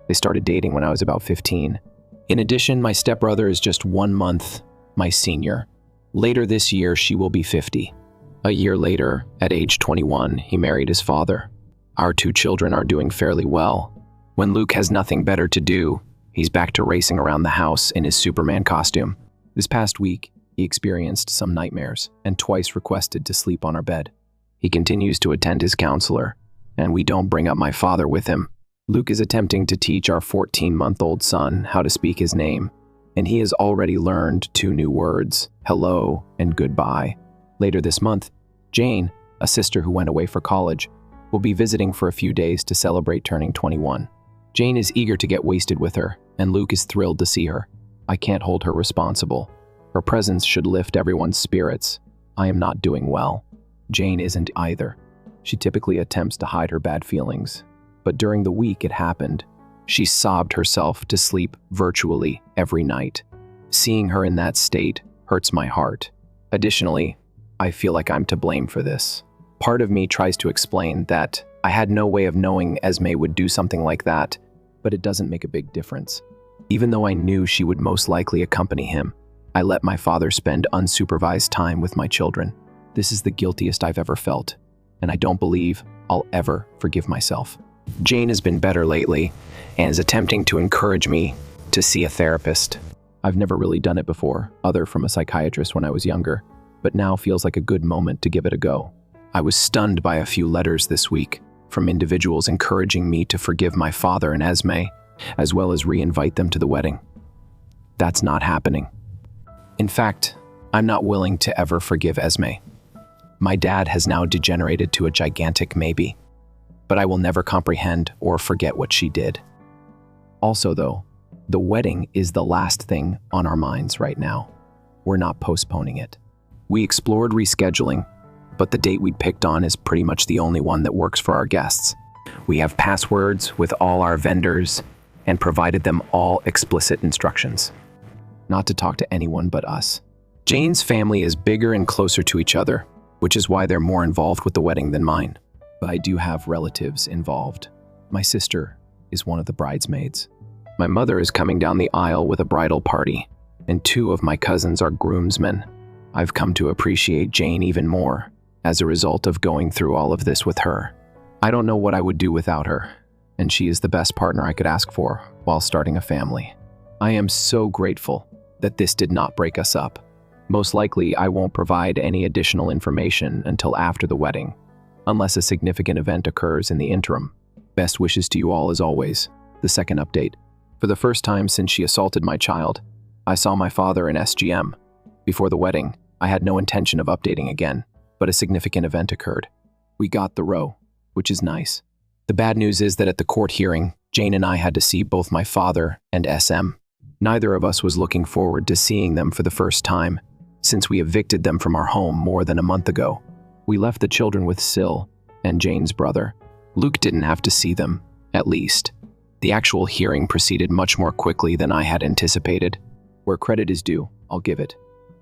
They started dating when I was about 15. In addition, my stepbrother is just 1 month my senior. Later this year, she will be 50. A year later, at age 21, he married his father. Our 2 children are doing fairly well. When Luke has nothing better to do, he's back to racing around the house in his Superman costume. This past week, he experienced some nightmares and twice requested to sleep on our bed. He continues to attend his counselor, and we don't bring up my father with him. Luke is attempting to teach our 14-month-old son how to speak his name, and he has already learned 2 new words, hello and goodbye. Later this month, Jane, a sister who went away for college, will be visiting for a few days to celebrate turning 21. Jane is eager to get wasted with her, and Luke is thrilled to see her. I can't hold her responsible. Her presence should lift everyone's spirits. I am not doing well. Jane isn't either. She typically attempts to hide her bad feelings, but during the week it happened. She sobbed herself to sleep virtually every night. Seeing her in that state hurts my heart. Additionally, I feel like I'm to blame for this. Part of me tries to explain that I had no way of knowing Esme would do something like that, but it doesn't make a big difference. Even though I knew she would most likely accompany him, I let my father spend unsupervised time with my children. This is the guiltiest I've ever felt, and I don't believe I'll ever forgive myself. Jane has been better lately and is attempting to encourage me to see a therapist. I've never really done it before, other from a psychiatrist when I was younger, but now feels like a good moment to give it a go. I was stunned by a few letters this week from individuals encouraging me to forgive my father and Esme, as well as re-invite them to the wedding. That's not happening. In fact, I'm not willing to ever forgive Esme. My dad has now degenerated to a gigantic maybe, but I will never comprehend or forget what she did. Also though, the wedding is the last thing on our minds right now. We're not postponing it. We explored rescheduling, but the date we'd picked on is pretty much the only one that works for our guests. We have passwords with all our vendors and provided them all explicit instructions not to talk to anyone but us. Jane's family is bigger and closer to each other, which is why they're more involved with the wedding than mine. But I do have relatives involved. My sister is one of the bridesmaids. My mother is coming down the aisle with a bridal party, and 2 of my cousins are groomsmen. I've come to appreciate Jane even more as a result of going through all of this with her. I don't know what I would do without her. and she is the best partner I could ask for while starting a family. I am so grateful that this did not break us up. Most likely, I won't provide any additional information until after the wedding, unless a significant event occurs in the interim. Best wishes to you all as always. The second update. For the first time since she assaulted my child, I saw my father in SGM. Before the wedding, I had no intention of updating again, but a significant event occurred. We got the row, which is nice. The bad news is that at the court hearing, Jane and I had to see both my father and SM. Neither of us was looking forward to seeing them for the first time, since we evicted them from our home more than a month ago. We left the children with Syl and Jane's brother. Luke didn't have to see them, at least. The actual hearing proceeded much more quickly than I had anticipated. Where credit is due, I'll give it.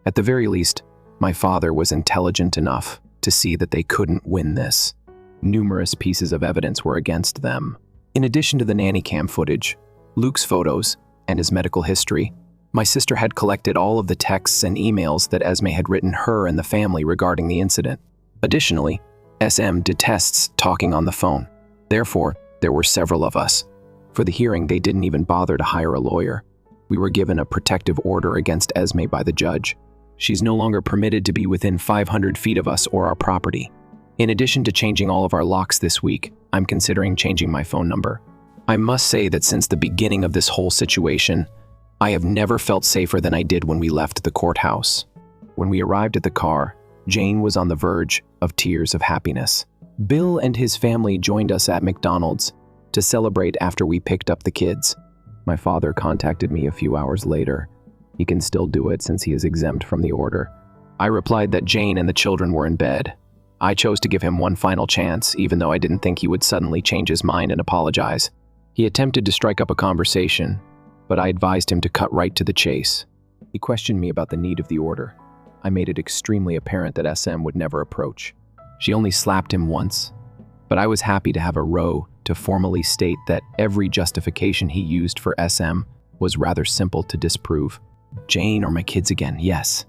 At the very least, my father was intelligent enough to see that they couldn't win this. Numerous pieces of evidence were against them. In addition to the nanny cam footage, Luke's photos, and his medical history, my sister had collected all of the texts and emails that Esme had written her and the family regarding the incident. Additionally, SM detests talking on the phone. Therefore, there were several of us. For the hearing, they didn't even bother to hire a lawyer. We were given a protective order against Esme by the judge. She's no longer permitted to be within 500 feet of us or our property. In addition to changing all of our locks this week, I'm considering changing my phone number. I must say that since the beginning of this whole situation, I have never felt safer than I did when we left the courthouse. When we arrived at the car, Jane was on the verge of tears of happiness. Bill and his family joined us at McDonald's to celebrate after we picked up the kids. My father contacted me a few hours later. He can still do it since he is exempt from the order. I replied that Jane and the children were in bed. I chose to give him one final chance, even though I didn't think he would suddenly change his mind and apologize. He attempted to strike up a conversation, but I advised him to cut right to the chase. He questioned me about the need of the order. I made it extremely apparent that SM would never approach. She only slapped him once, but I was happy to have a row to formally state that every justification he used for SM was rather simple to disprove. Jane or my kids again, yes.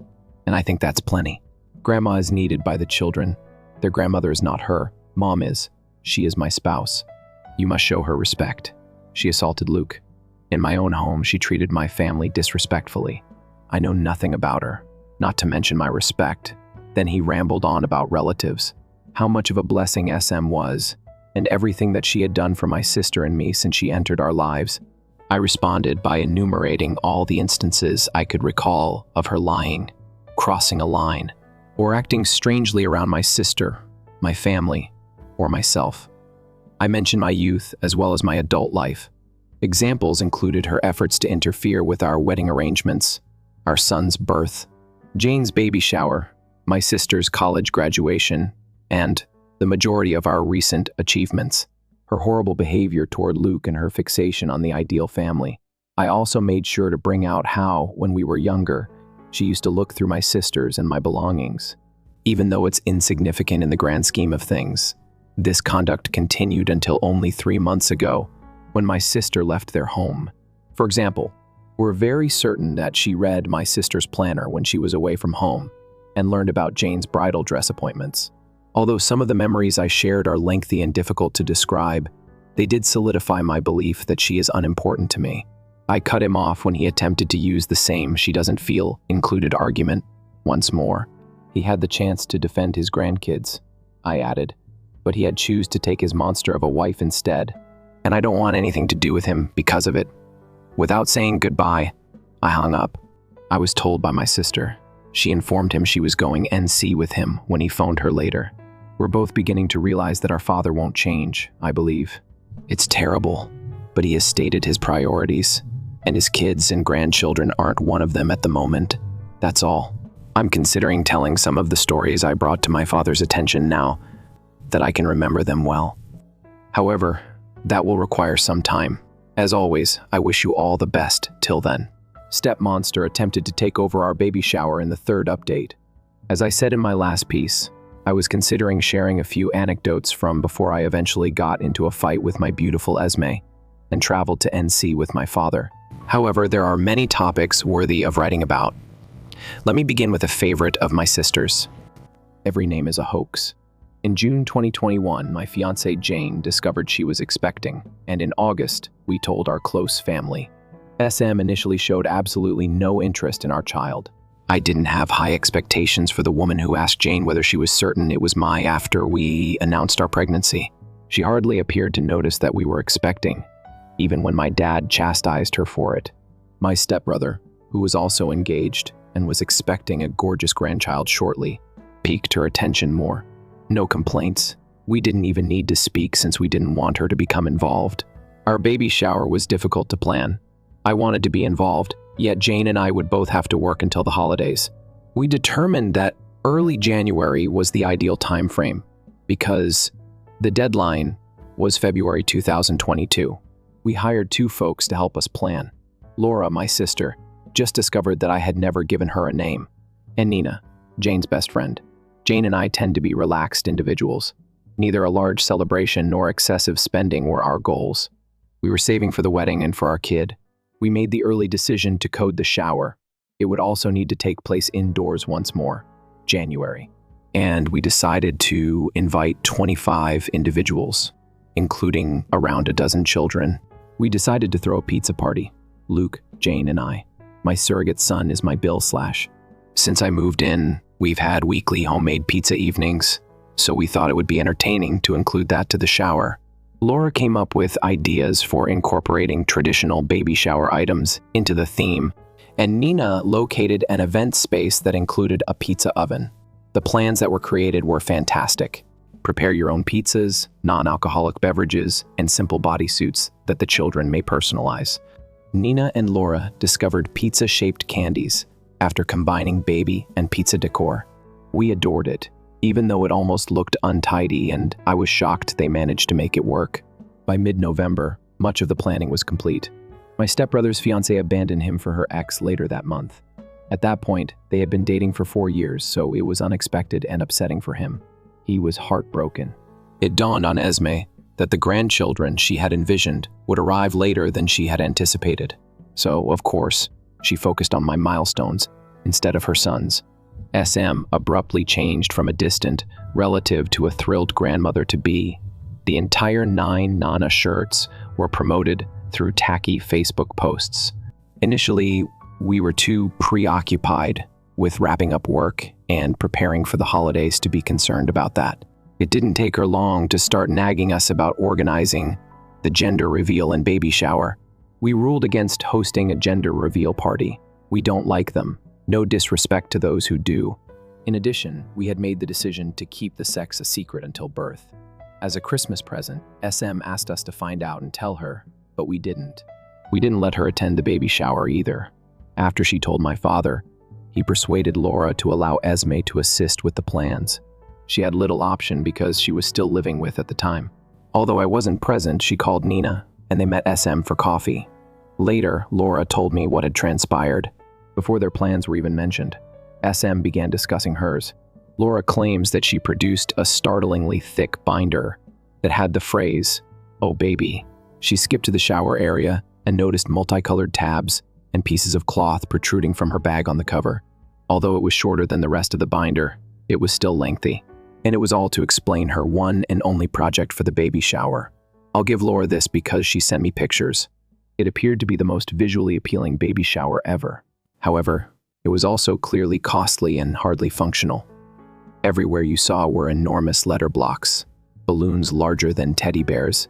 And I think that's plenty. Grandma is needed by the children. Their grandmother is not her. Mom is. She is my spouse. You must show her respect. She assaulted Luke. In my own home, she treated my family disrespectfully. I know nothing about her, not to mention my respect. Then he rambled on about relatives, how much of a blessing SM was, and everything that she had done for my sister and me since she entered our lives. I responded by enumerating all the instances I could recall of her lying, crossing a line, or acting strangely around my sister, my family, or myself. I mentioned my youth as well as my adult life. Examples included her efforts to interfere with our wedding arrangements, our son's birth, Jane's baby shower, my sister's college graduation, and the majority of our recent achievements. Her horrible behavior toward Luke and her fixation on the ideal family. I also made sure to bring out how, when we were younger, she used to look through my sisters and my belongings. Even though it's insignificant in the grand scheme of things, this conduct continued until only 3 months ago, when my sister left their home. For example, we're very certain that she read my sister's planner when she was away from home and learned about Jane's bridal dress appointments. Although some of the memories I shared are lengthy and difficult to describe, they did solidify my belief that she is unimportant to me. I cut him off when he attempted to use the same she doesn't feel included argument once more. He had the chance to defend his grandkids, I added, but he had choose to take his monster of a wife instead, and I don't want anything to do with him because of it. Without saying goodbye, I hung up. I was told by my sister. She informed him she was going NC with him when he phoned her later. We're both beginning to realize that our father won't change, I believe. It's terrible, but he has stated his priorities, and his kids and grandchildren aren't one of them at the moment. That's all. I'm considering telling some of the stories I brought to my father's attention now that I can remember them well. However, that will require some time. As always, I wish you all the best till then. Step Monster attempted to take over our baby shower in the third update. As I said in my last piece, I was considering sharing a few anecdotes from before I eventually got into a fight with my beautiful Esme and traveled to NC with my father. However, there are many topics worthy of writing about. Let me begin with a favorite of my sister's. Every name is a hoax. In June 2021, my fiancée Jane discovered she was expecting, and in August, we told our close family. SM initially showed absolutely no interest in our child. I didn't have high expectations for the woman who asked Jane whether she was certain it was after we announced our pregnancy. She hardly appeared to notice that we were expecting, even when my dad chastised her for it. My stepbrother, who was also engaged and was expecting a gorgeous grandchild shortly, piqued her attention more. No complaints. We didn't even need to speak since we didn't want her to become involved. Our baby shower was difficult to plan. I wanted to be involved, yet Jane and I would both have to work until the holidays. We determined that early January was the ideal time frame because the deadline was February 2022. We hired 2 folks to help us plan. Laura, my sister, just discovered that I had never given her a name, and Nina, Jane's best friend. Jane and I tend to be relaxed individuals. Neither a large celebration nor excessive spending were our goals. We were saving for the wedding and for our kid. We made the early decision to code the shower. It would also need to take place indoors once more, January. And we decided to invite 25 individuals, including around a dozen children. We decided to throw a pizza party, Luke, Jane, and I. My surrogate son is my bill/. Since I moved in, we've had weekly homemade pizza evenings, so we thought it would be entertaining to include that to the shower. Laura came up with ideas for incorporating traditional baby shower items into the theme, and Nina located an event space that included a pizza oven. The plans that were created were fantastic. Prepare your own pizzas, non-alcoholic beverages, and simple bodysuits that the children may personalize. Nina and Laura discovered pizza-shaped candies after combining baby and pizza decor. We adored it, even though it almost looked untidy, and I was shocked they managed to make it work. By mid-November, much of the planning was complete. My stepbrother's fiancée abandoned him for her ex later that month. At that point, they had been dating for 4 years, so it was unexpected and upsetting for him. He was heartbroken. It dawned on Esme that the grandchildren she had envisioned would arrive later than she had anticipated. So, of course, she focused on my milestones instead of her sons. SM abruptly changed from a distant relative to a thrilled grandmother-to-be. The entire 9 Nana shirts were promoted through tacky Facebook posts. Initially, we were too preoccupied with wrapping up work and preparing for the holidays to be concerned about that. It didn't take her long to start nagging us about organizing the gender reveal and baby shower. We ruled against hosting a gender reveal party. We don't like them. No disrespect to those who do. In addition, we had made the decision to keep the sex a secret until birth. As a Christmas present, SM asked us to find out and tell her, but we didn't. We didn't let her attend the baby shower either. After she told my father, he persuaded Laura to allow Esme to assist with the plans. She had little option because she was still living with at the time. Although I wasn't present, she called Nina, and they met SM for coffee. Later, Laura told me what had transpired. Before their plans were even mentioned, SM began discussing hers. Laura claims that she produced a startlingly thick binder that had the phrase, "Oh baby." She skipped to the shower area and noticed multicolored tabs and pieces of cloth protruding from her bag on the cover. Although it was shorter than the rest of the binder, it was still lengthy. And it was all to explain her one and only project for the baby shower. I'll give Laura this because she sent me pictures. It appeared to be the most visually appealing baby shower ever. However, it was also clearly costly and hardly functional. Everywhere you saw were enormous letter blocks, balloons larger than teddy bears,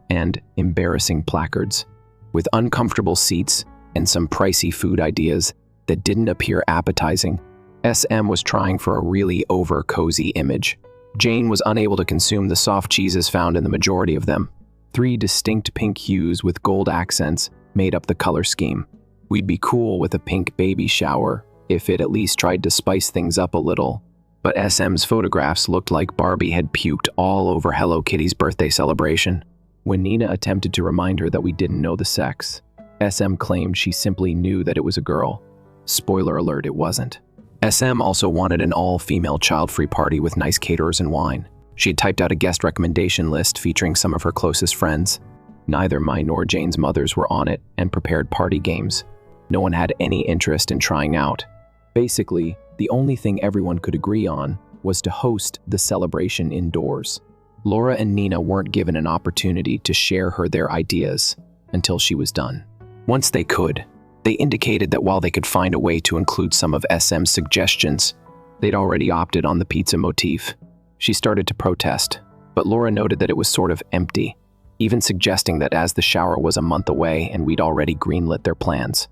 and embarrassing placards, with uncomfortable seats and some pricey food ideas that didn't appear appetizing. SM was trying for a really over-cozy image. Jane was unable to consume the soft cheeses found in the majority of them. 3 distinct pink hues with gold accents made up the color scheme. We'd be cool with a pink baby shower if it at least tried to spice things up a little, but SM's photographs looked like Barbie had puked all over Hello Kitty's birthday celebration. When Nina attempted to remind her that we didn't know the sex, SM claimed she simply knew that it was a girl. Spoiler alert, it wasn't. SM also wanted an all-female child-free party with nice caterers and wine. She had typed out a guest recommendation list featuring some of her closest friends. Neither mine nor Jane's mothers were on it and prepared party games. No one had any interest in trying out. Basically, the only thing everyone could agree on was to host the celebration indoors. Laura and Nina weren't given an opportunity to share their ideas until she was done. Once they could, they indicated that while they could find a way to include some of SM's suggestions, they'd already opted on the pizza motif. She started to protest, but Laura noted that it was sort of empty, even suggesting that as the shower was a month away and we'd already greenlit their plans.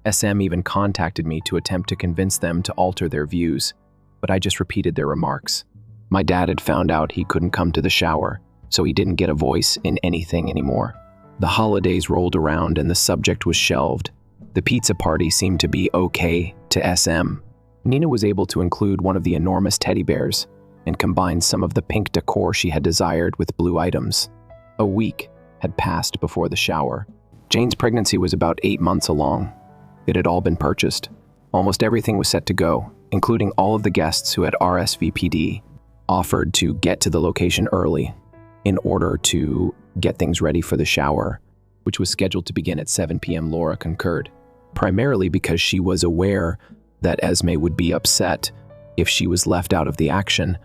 SM even contacted me to attempt to convince them to alter their views, but I just repeated their remarks. My dad had found out he couldn't come to the shower, so he didn't get a voice in anything anymore. The holidays rolled around and the subject was shelved. The pizza party seemed to be okay to SM. Nina was able to include one of the enormous teddy bears and combine some of the pink decor she had desired with blue items. A week had passed before the shower. Jane's pregnancy was about 8 months along. It had all been purchased. Almost everything was set to go, including all of the guests who had RSVP'd, offered to get to the location early in order to get things ready for the shower, which was scheduled to begin at 7 p.m. Laura concurred, primarily because she was aware that Esme would be upset if she was left out of the action,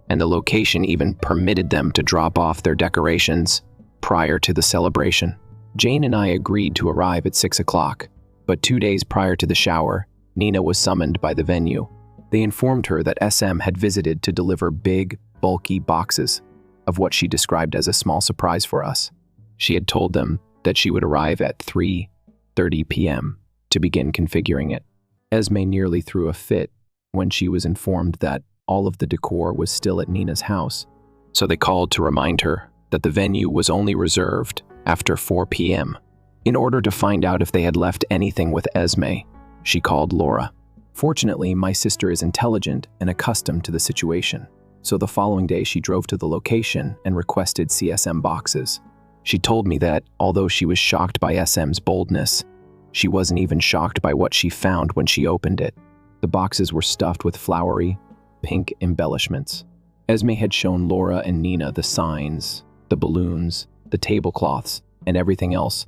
and the location even permitted them to drop off their decorations prior to the celebration. Jane and I agreed to arrive at 6 o'clock, but 2 days prior to the shower, Nina was summoned by the venue. They informed her that SM had visited to deliver big, bulky boxes of what she described as a small surprise for us. She had told them that she would arrive at 3:30 p.m. to begin configuring it. Esme nearly threw a fit when she was informed that all of the decor was still at Nina's house, so they called to remind her that the venue was only reserved after 4 p.m. In order to find out if they had left anything with Esme, she called Laura. Fortunately, my sister is intelligent and accustomed to the situation, so the following day she drove to the location and requested CSM boxes. She told me that, although she was shocked by SM's boldness, she wasn't even shocked by what she found when she opened it. The boxes were stuffed with flowery, pink embellishments. Esme had shown Laura and Nina the signs, the balloons, the tablecloths, and everything else,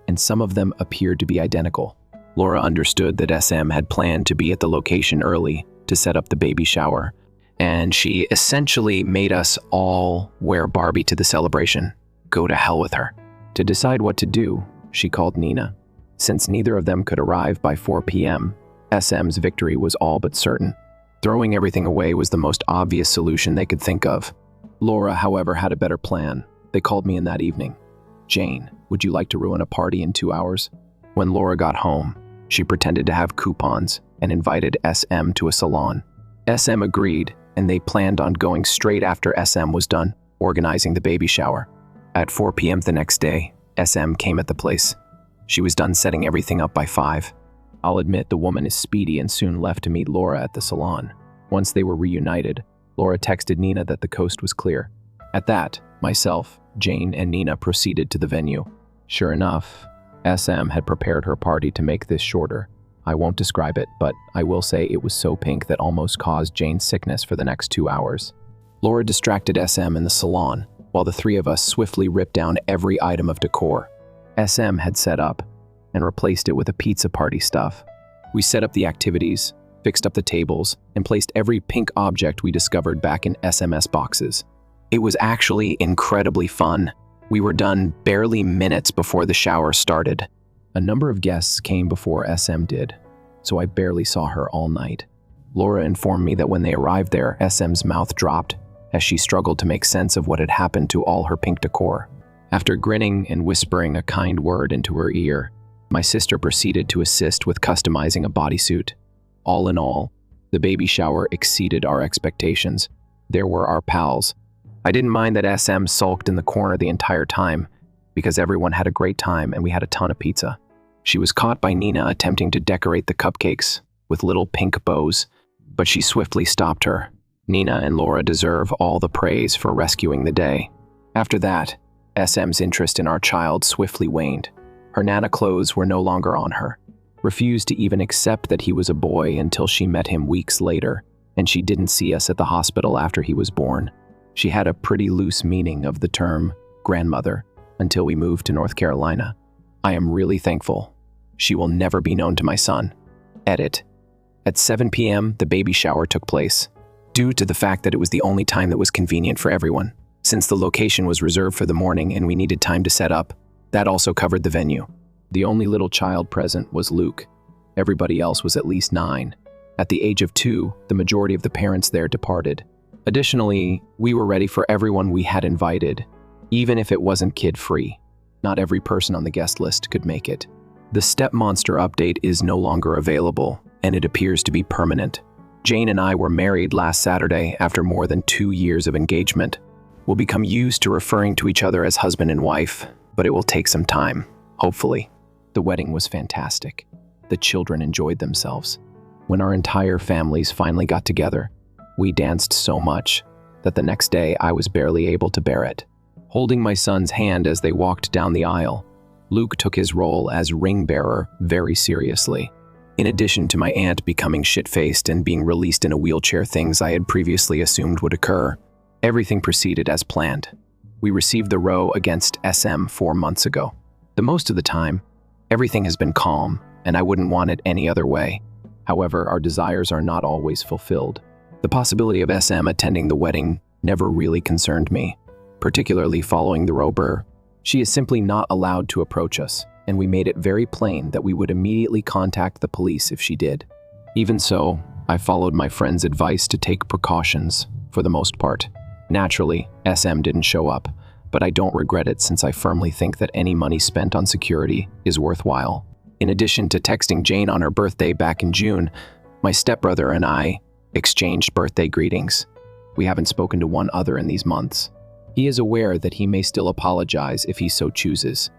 and some of them appeared to be identical. Laura understood that SM had planned to be at the location early to set up the baby shower, and she essentially made us all wear Barbie to the celebration. Go to hell with her. To decide what to do, she called Nina. Since neither of them could arrive by 4 p.m., SM's victory was all but certain. Throwing everything away was the most obvious solution they could think of. Laura, however, had a better plan. They called me in that evening. "Jane, would you like to ruin a party in 2 hours?" When Laura got home, she pretended to have coupons and invited SM to a salon. SM agreed, and they planned on going straight after SM was done organizing the baby shower. At 4 p.m. the next day, SM came at the place. She was done setting everything up by 5. I'll admit the woman is speedy and soon left to meet Laura at the salon. Once they were reunited, Laura texted Nina that the coast was clear. At that, myself, Jane, and Nina proceeded to the venue. Sure enough, SM had prepared her party to make this shorter. I won't describe it, but I will say it was so pink that almost caused Jane sickness for the next 2 hours. Laura distracted SM in the salon, while the three of us swiftly ripped down every item of decor SM had set up and replaced it with a pizza party stuff. We set up the activities, fixed up the tables, and placed every pink object we discovered back in SMS boxes. It was actually incredibly fun. We were done barely minutes before the shower started. A number of guests came before SM did, so I barely saw her all night. Laura informed me that when they arrived there, SM's mouth dropped as she struggled to make sense of what had happened to all her pink decor. After grinning and whispering a kind word into her ear, my sister proceeded to assist with customizing a bodysuit. All in all, the baby shower exceeded our expectations. There were our pals. I didn't mind that SM sulked in the corner the entire time, because everyone had a great time and we had a ton of pizza. She was caught by Nina attempting to decorate the cupcakes with little pink bows, but she swiftly stopped her. Nina and Laura deserve all the praise for rescuing the day. After that, SM's interest in our child swiftly waned. Her Nana clothes were no longer on her, refused to even accept that he was a boy until she met him weeks later, and she didn't see us at the hospital after he was born. She had a pretty loose meaning of the term grandmother until we moved to North Carolina. I am really thankful. She will never be known to my son. Edit. At 7 p.m., the baby shower took place. due to the fact that it was the only time that was convenient for everyone. Since the location was reserved for the morning and we needed time to set up, that also covered the venue. The only little child present was Luke. Everybody else was at least 9. At the age of 2, the majority of the parents there departed. Additionally, we were ready for everyone we had invited, even if it wasn't kid-free. Not every person on the guest list could make it. The Step Monster update is no longer available, and it appears to be permanent. Jane and I were married last Saturday after more than 2 years of engagement. We'll become used to referring to each other as husband and wife, but it will take some time, hopefully. The wedding was fantastic. The children enjoyed themselves. When our entire families finally got together, we danced so much that the next day I was barely able to bear it. Holding my son's hand as they walked down the aisle, Luke took his role as ring bearer very seriously. In addition to my aunt becoming shit-faced and being released in a wheelchair, things I had previously assumed would occur, everything proceeded as planned. We received the row against SM 4 months ago. The most of the time, everything has been calm, and I wouldn't want it any other way. However, our desires are not always fulfilled. The possibility of SM attending the wedding never really concerned me, particularly following the row. She is simply not allowed to approach us, and we made it very plain that we would immediately contact the police if she did. Even so, I followed my friend's advice to take precautions, for the most part. Naturally, SM didn't show up, but I don't regret it since I firmly think that any money spent on security is worthwhile. In addition to texting Jane on her birthday back in June, my stepbrother and I exchanged birthday greetings. We haven't spoken to one other in these months. He is aware that he may still apologize if he so chooses.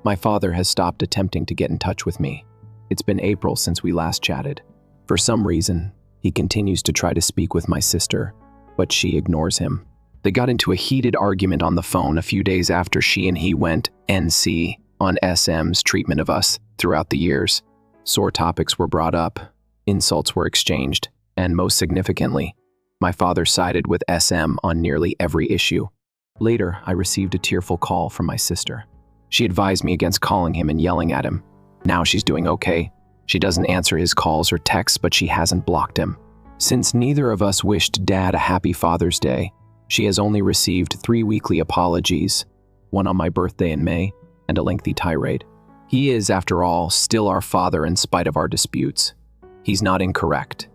My father has stopped attempting to get in touch with me. It's been April since we last chatted. For some reason, he continues to try to speak with my sister, but she ignores him. They got into a heated argument on the phone a few days after she and he went NC on SM's treatment of us throughout the years. Sore topics were brought up, insults were exchanged, and most significantly, my father sided with SM on nearly every issue. Later, I received a tearful call from my sister. She advised me against calling him and yelling at him. Now she's doing okay. She doesn't answer his calls or texts, but she hasn't blocked him. Since neither of us wished Dad a happy Father's Day, she has only received 3 weekly apologies, one on my birthday in May, and a lengthy tirade. He is, after all, still our father in spite of our disputes. He's not incorrect.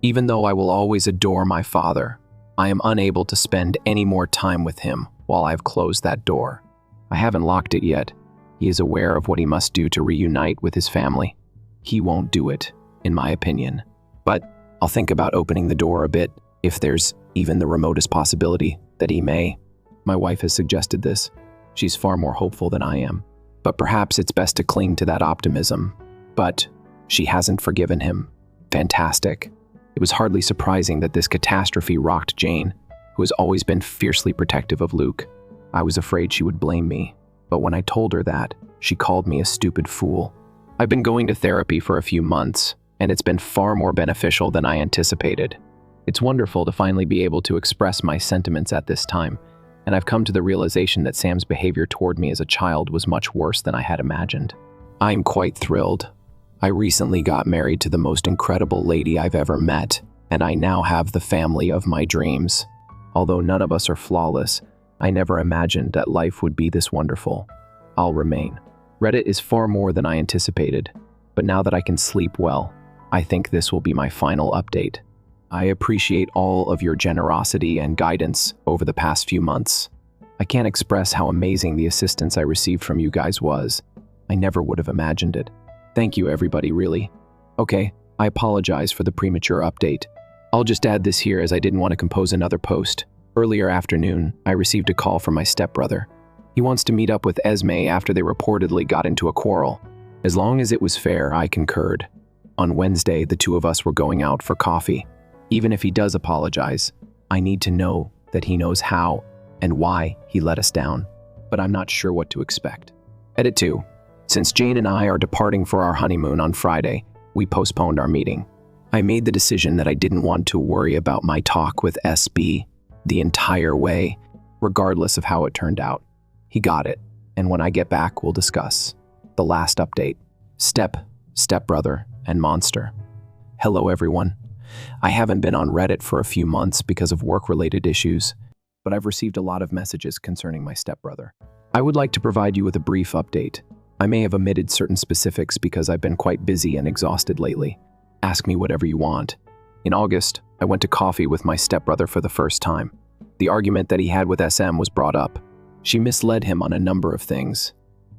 Even though I will always adore my father, I am unable to spend any more time with him while I've closed that door. I haven't locked it yet. He is aware of what he must do to reunite with his family. He won't do it, in my opinion. But I'll think about opening the door a bit if there's even the remotest possibility that he may. My wife has suggested this. She's far more hopeful than I am. But perhaps it's best to cling to that optimism. But she hasn't forgiven him. Fantastic. It was hardly surprising that this catastrophe rocked Jane, who has always been fiercely protective of Luke. I was afraid she would blame me, but when I told her that, she called me a stupid fool. I've been going to therapy for a few months, and it's been far more beneficial than I anticipated. It's wonderful to finally be able to express my sentiments at this time, and I've come to the realization that Sam's behavior toward me as a child was much worse than I had imagined. I'm quite thrilled. I recently got married to the most incredible lady I've ever met, and I now have the family of my dreams. Although none of us are flawless, I never imagined that life would be this wonderful. I'll remain. Reddit is far more than I anticipated, but now that I can sleep well, I think this will be my final update. I appreciate all of your generosity and guidance over the past few months. I can't express how amazing the assistance I received from you guys was. I never would have imagined it. Thank you, everybody, really. Okay, I apologize for the premature update. I'll just add this here as I didn't want to compose another post. Earlier afternoon, I received a call from my stepbrother. He wants to meet up with Esme after they reportedly got into a quarrel. As long as it was fair, I concurred. On Wednesday, the two of us were going out for coffee. Even if he does apologize, I need to know that he knows how and why he let us down, but I'm not sure what to expect. Edit 2. Since Jane and I are departing for our honeymoon on Friday, we postponed our meeting. I made the decision that I didn't want to worry about my talk with SB the entire way, regardless of how it turned out. He got it, and when I get back, we'll discuss. The last update. Stepbrother, and monster. Hello, everyone. I haven't been on Reddit for a few months because of work-related issues, but I've received a lot of messages concerning my stepbrother. I would like to provide you with a brief update. I may have omitted certain specifics because I've been quite busy and exhausted lately. Ask me whatever you want. In August, I went to coffee with my stepbrother for the first time. The argument that he had with SM was brought up. She misled him on a number of things,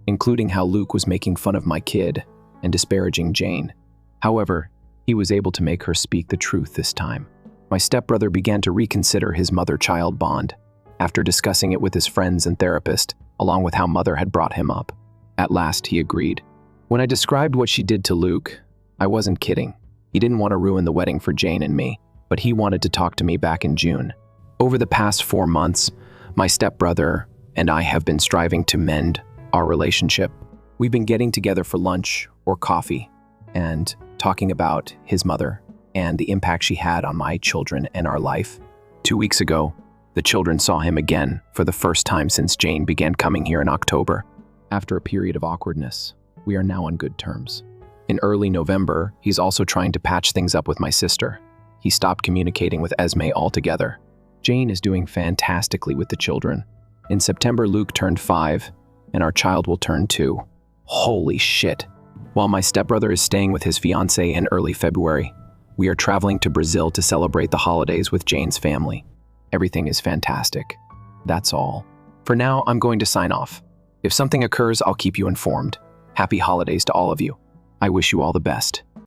including how Luke was making fun of my kid and disparaging Jane. However, he was able to make her speak the truth this time. My stepbrother began to reconsider his mother-child bond after discussing it with his friends and therapist, along with how mother had brought him up. At last, he agreed. When I described what she did to Luke, I wasn't kidding. He didn't want to ruin the wedding for Jane and me, but he wanted to talk to me back in June. Over the past 4 months, my stepbrother and I have been striving to mend our relationship. We've been getting together for lunch or coffee and talking about his mother and the impact she had on my children and our life. 2 weeks ago, the children saw him again for the first time since Jane began coming here in October. After a period of awkwardness, we are now on good terms. In early November, he's also trying to patch things up with my sister. He stopped communicating with Esme altogether. Jane is doing fantastically with the children. In September, Luke turned 5, and our child will turn 2. Holy shit. While my stepbrother is staying with his fiancée in early February, we are traveling to Brazil to celebrate the holidays with Jane's family. Everything is fantastic. That's all. For now, I'm going to sign off. If something occurs, I'll keep you informed. Happy holidays to all of you. I wish you all the best.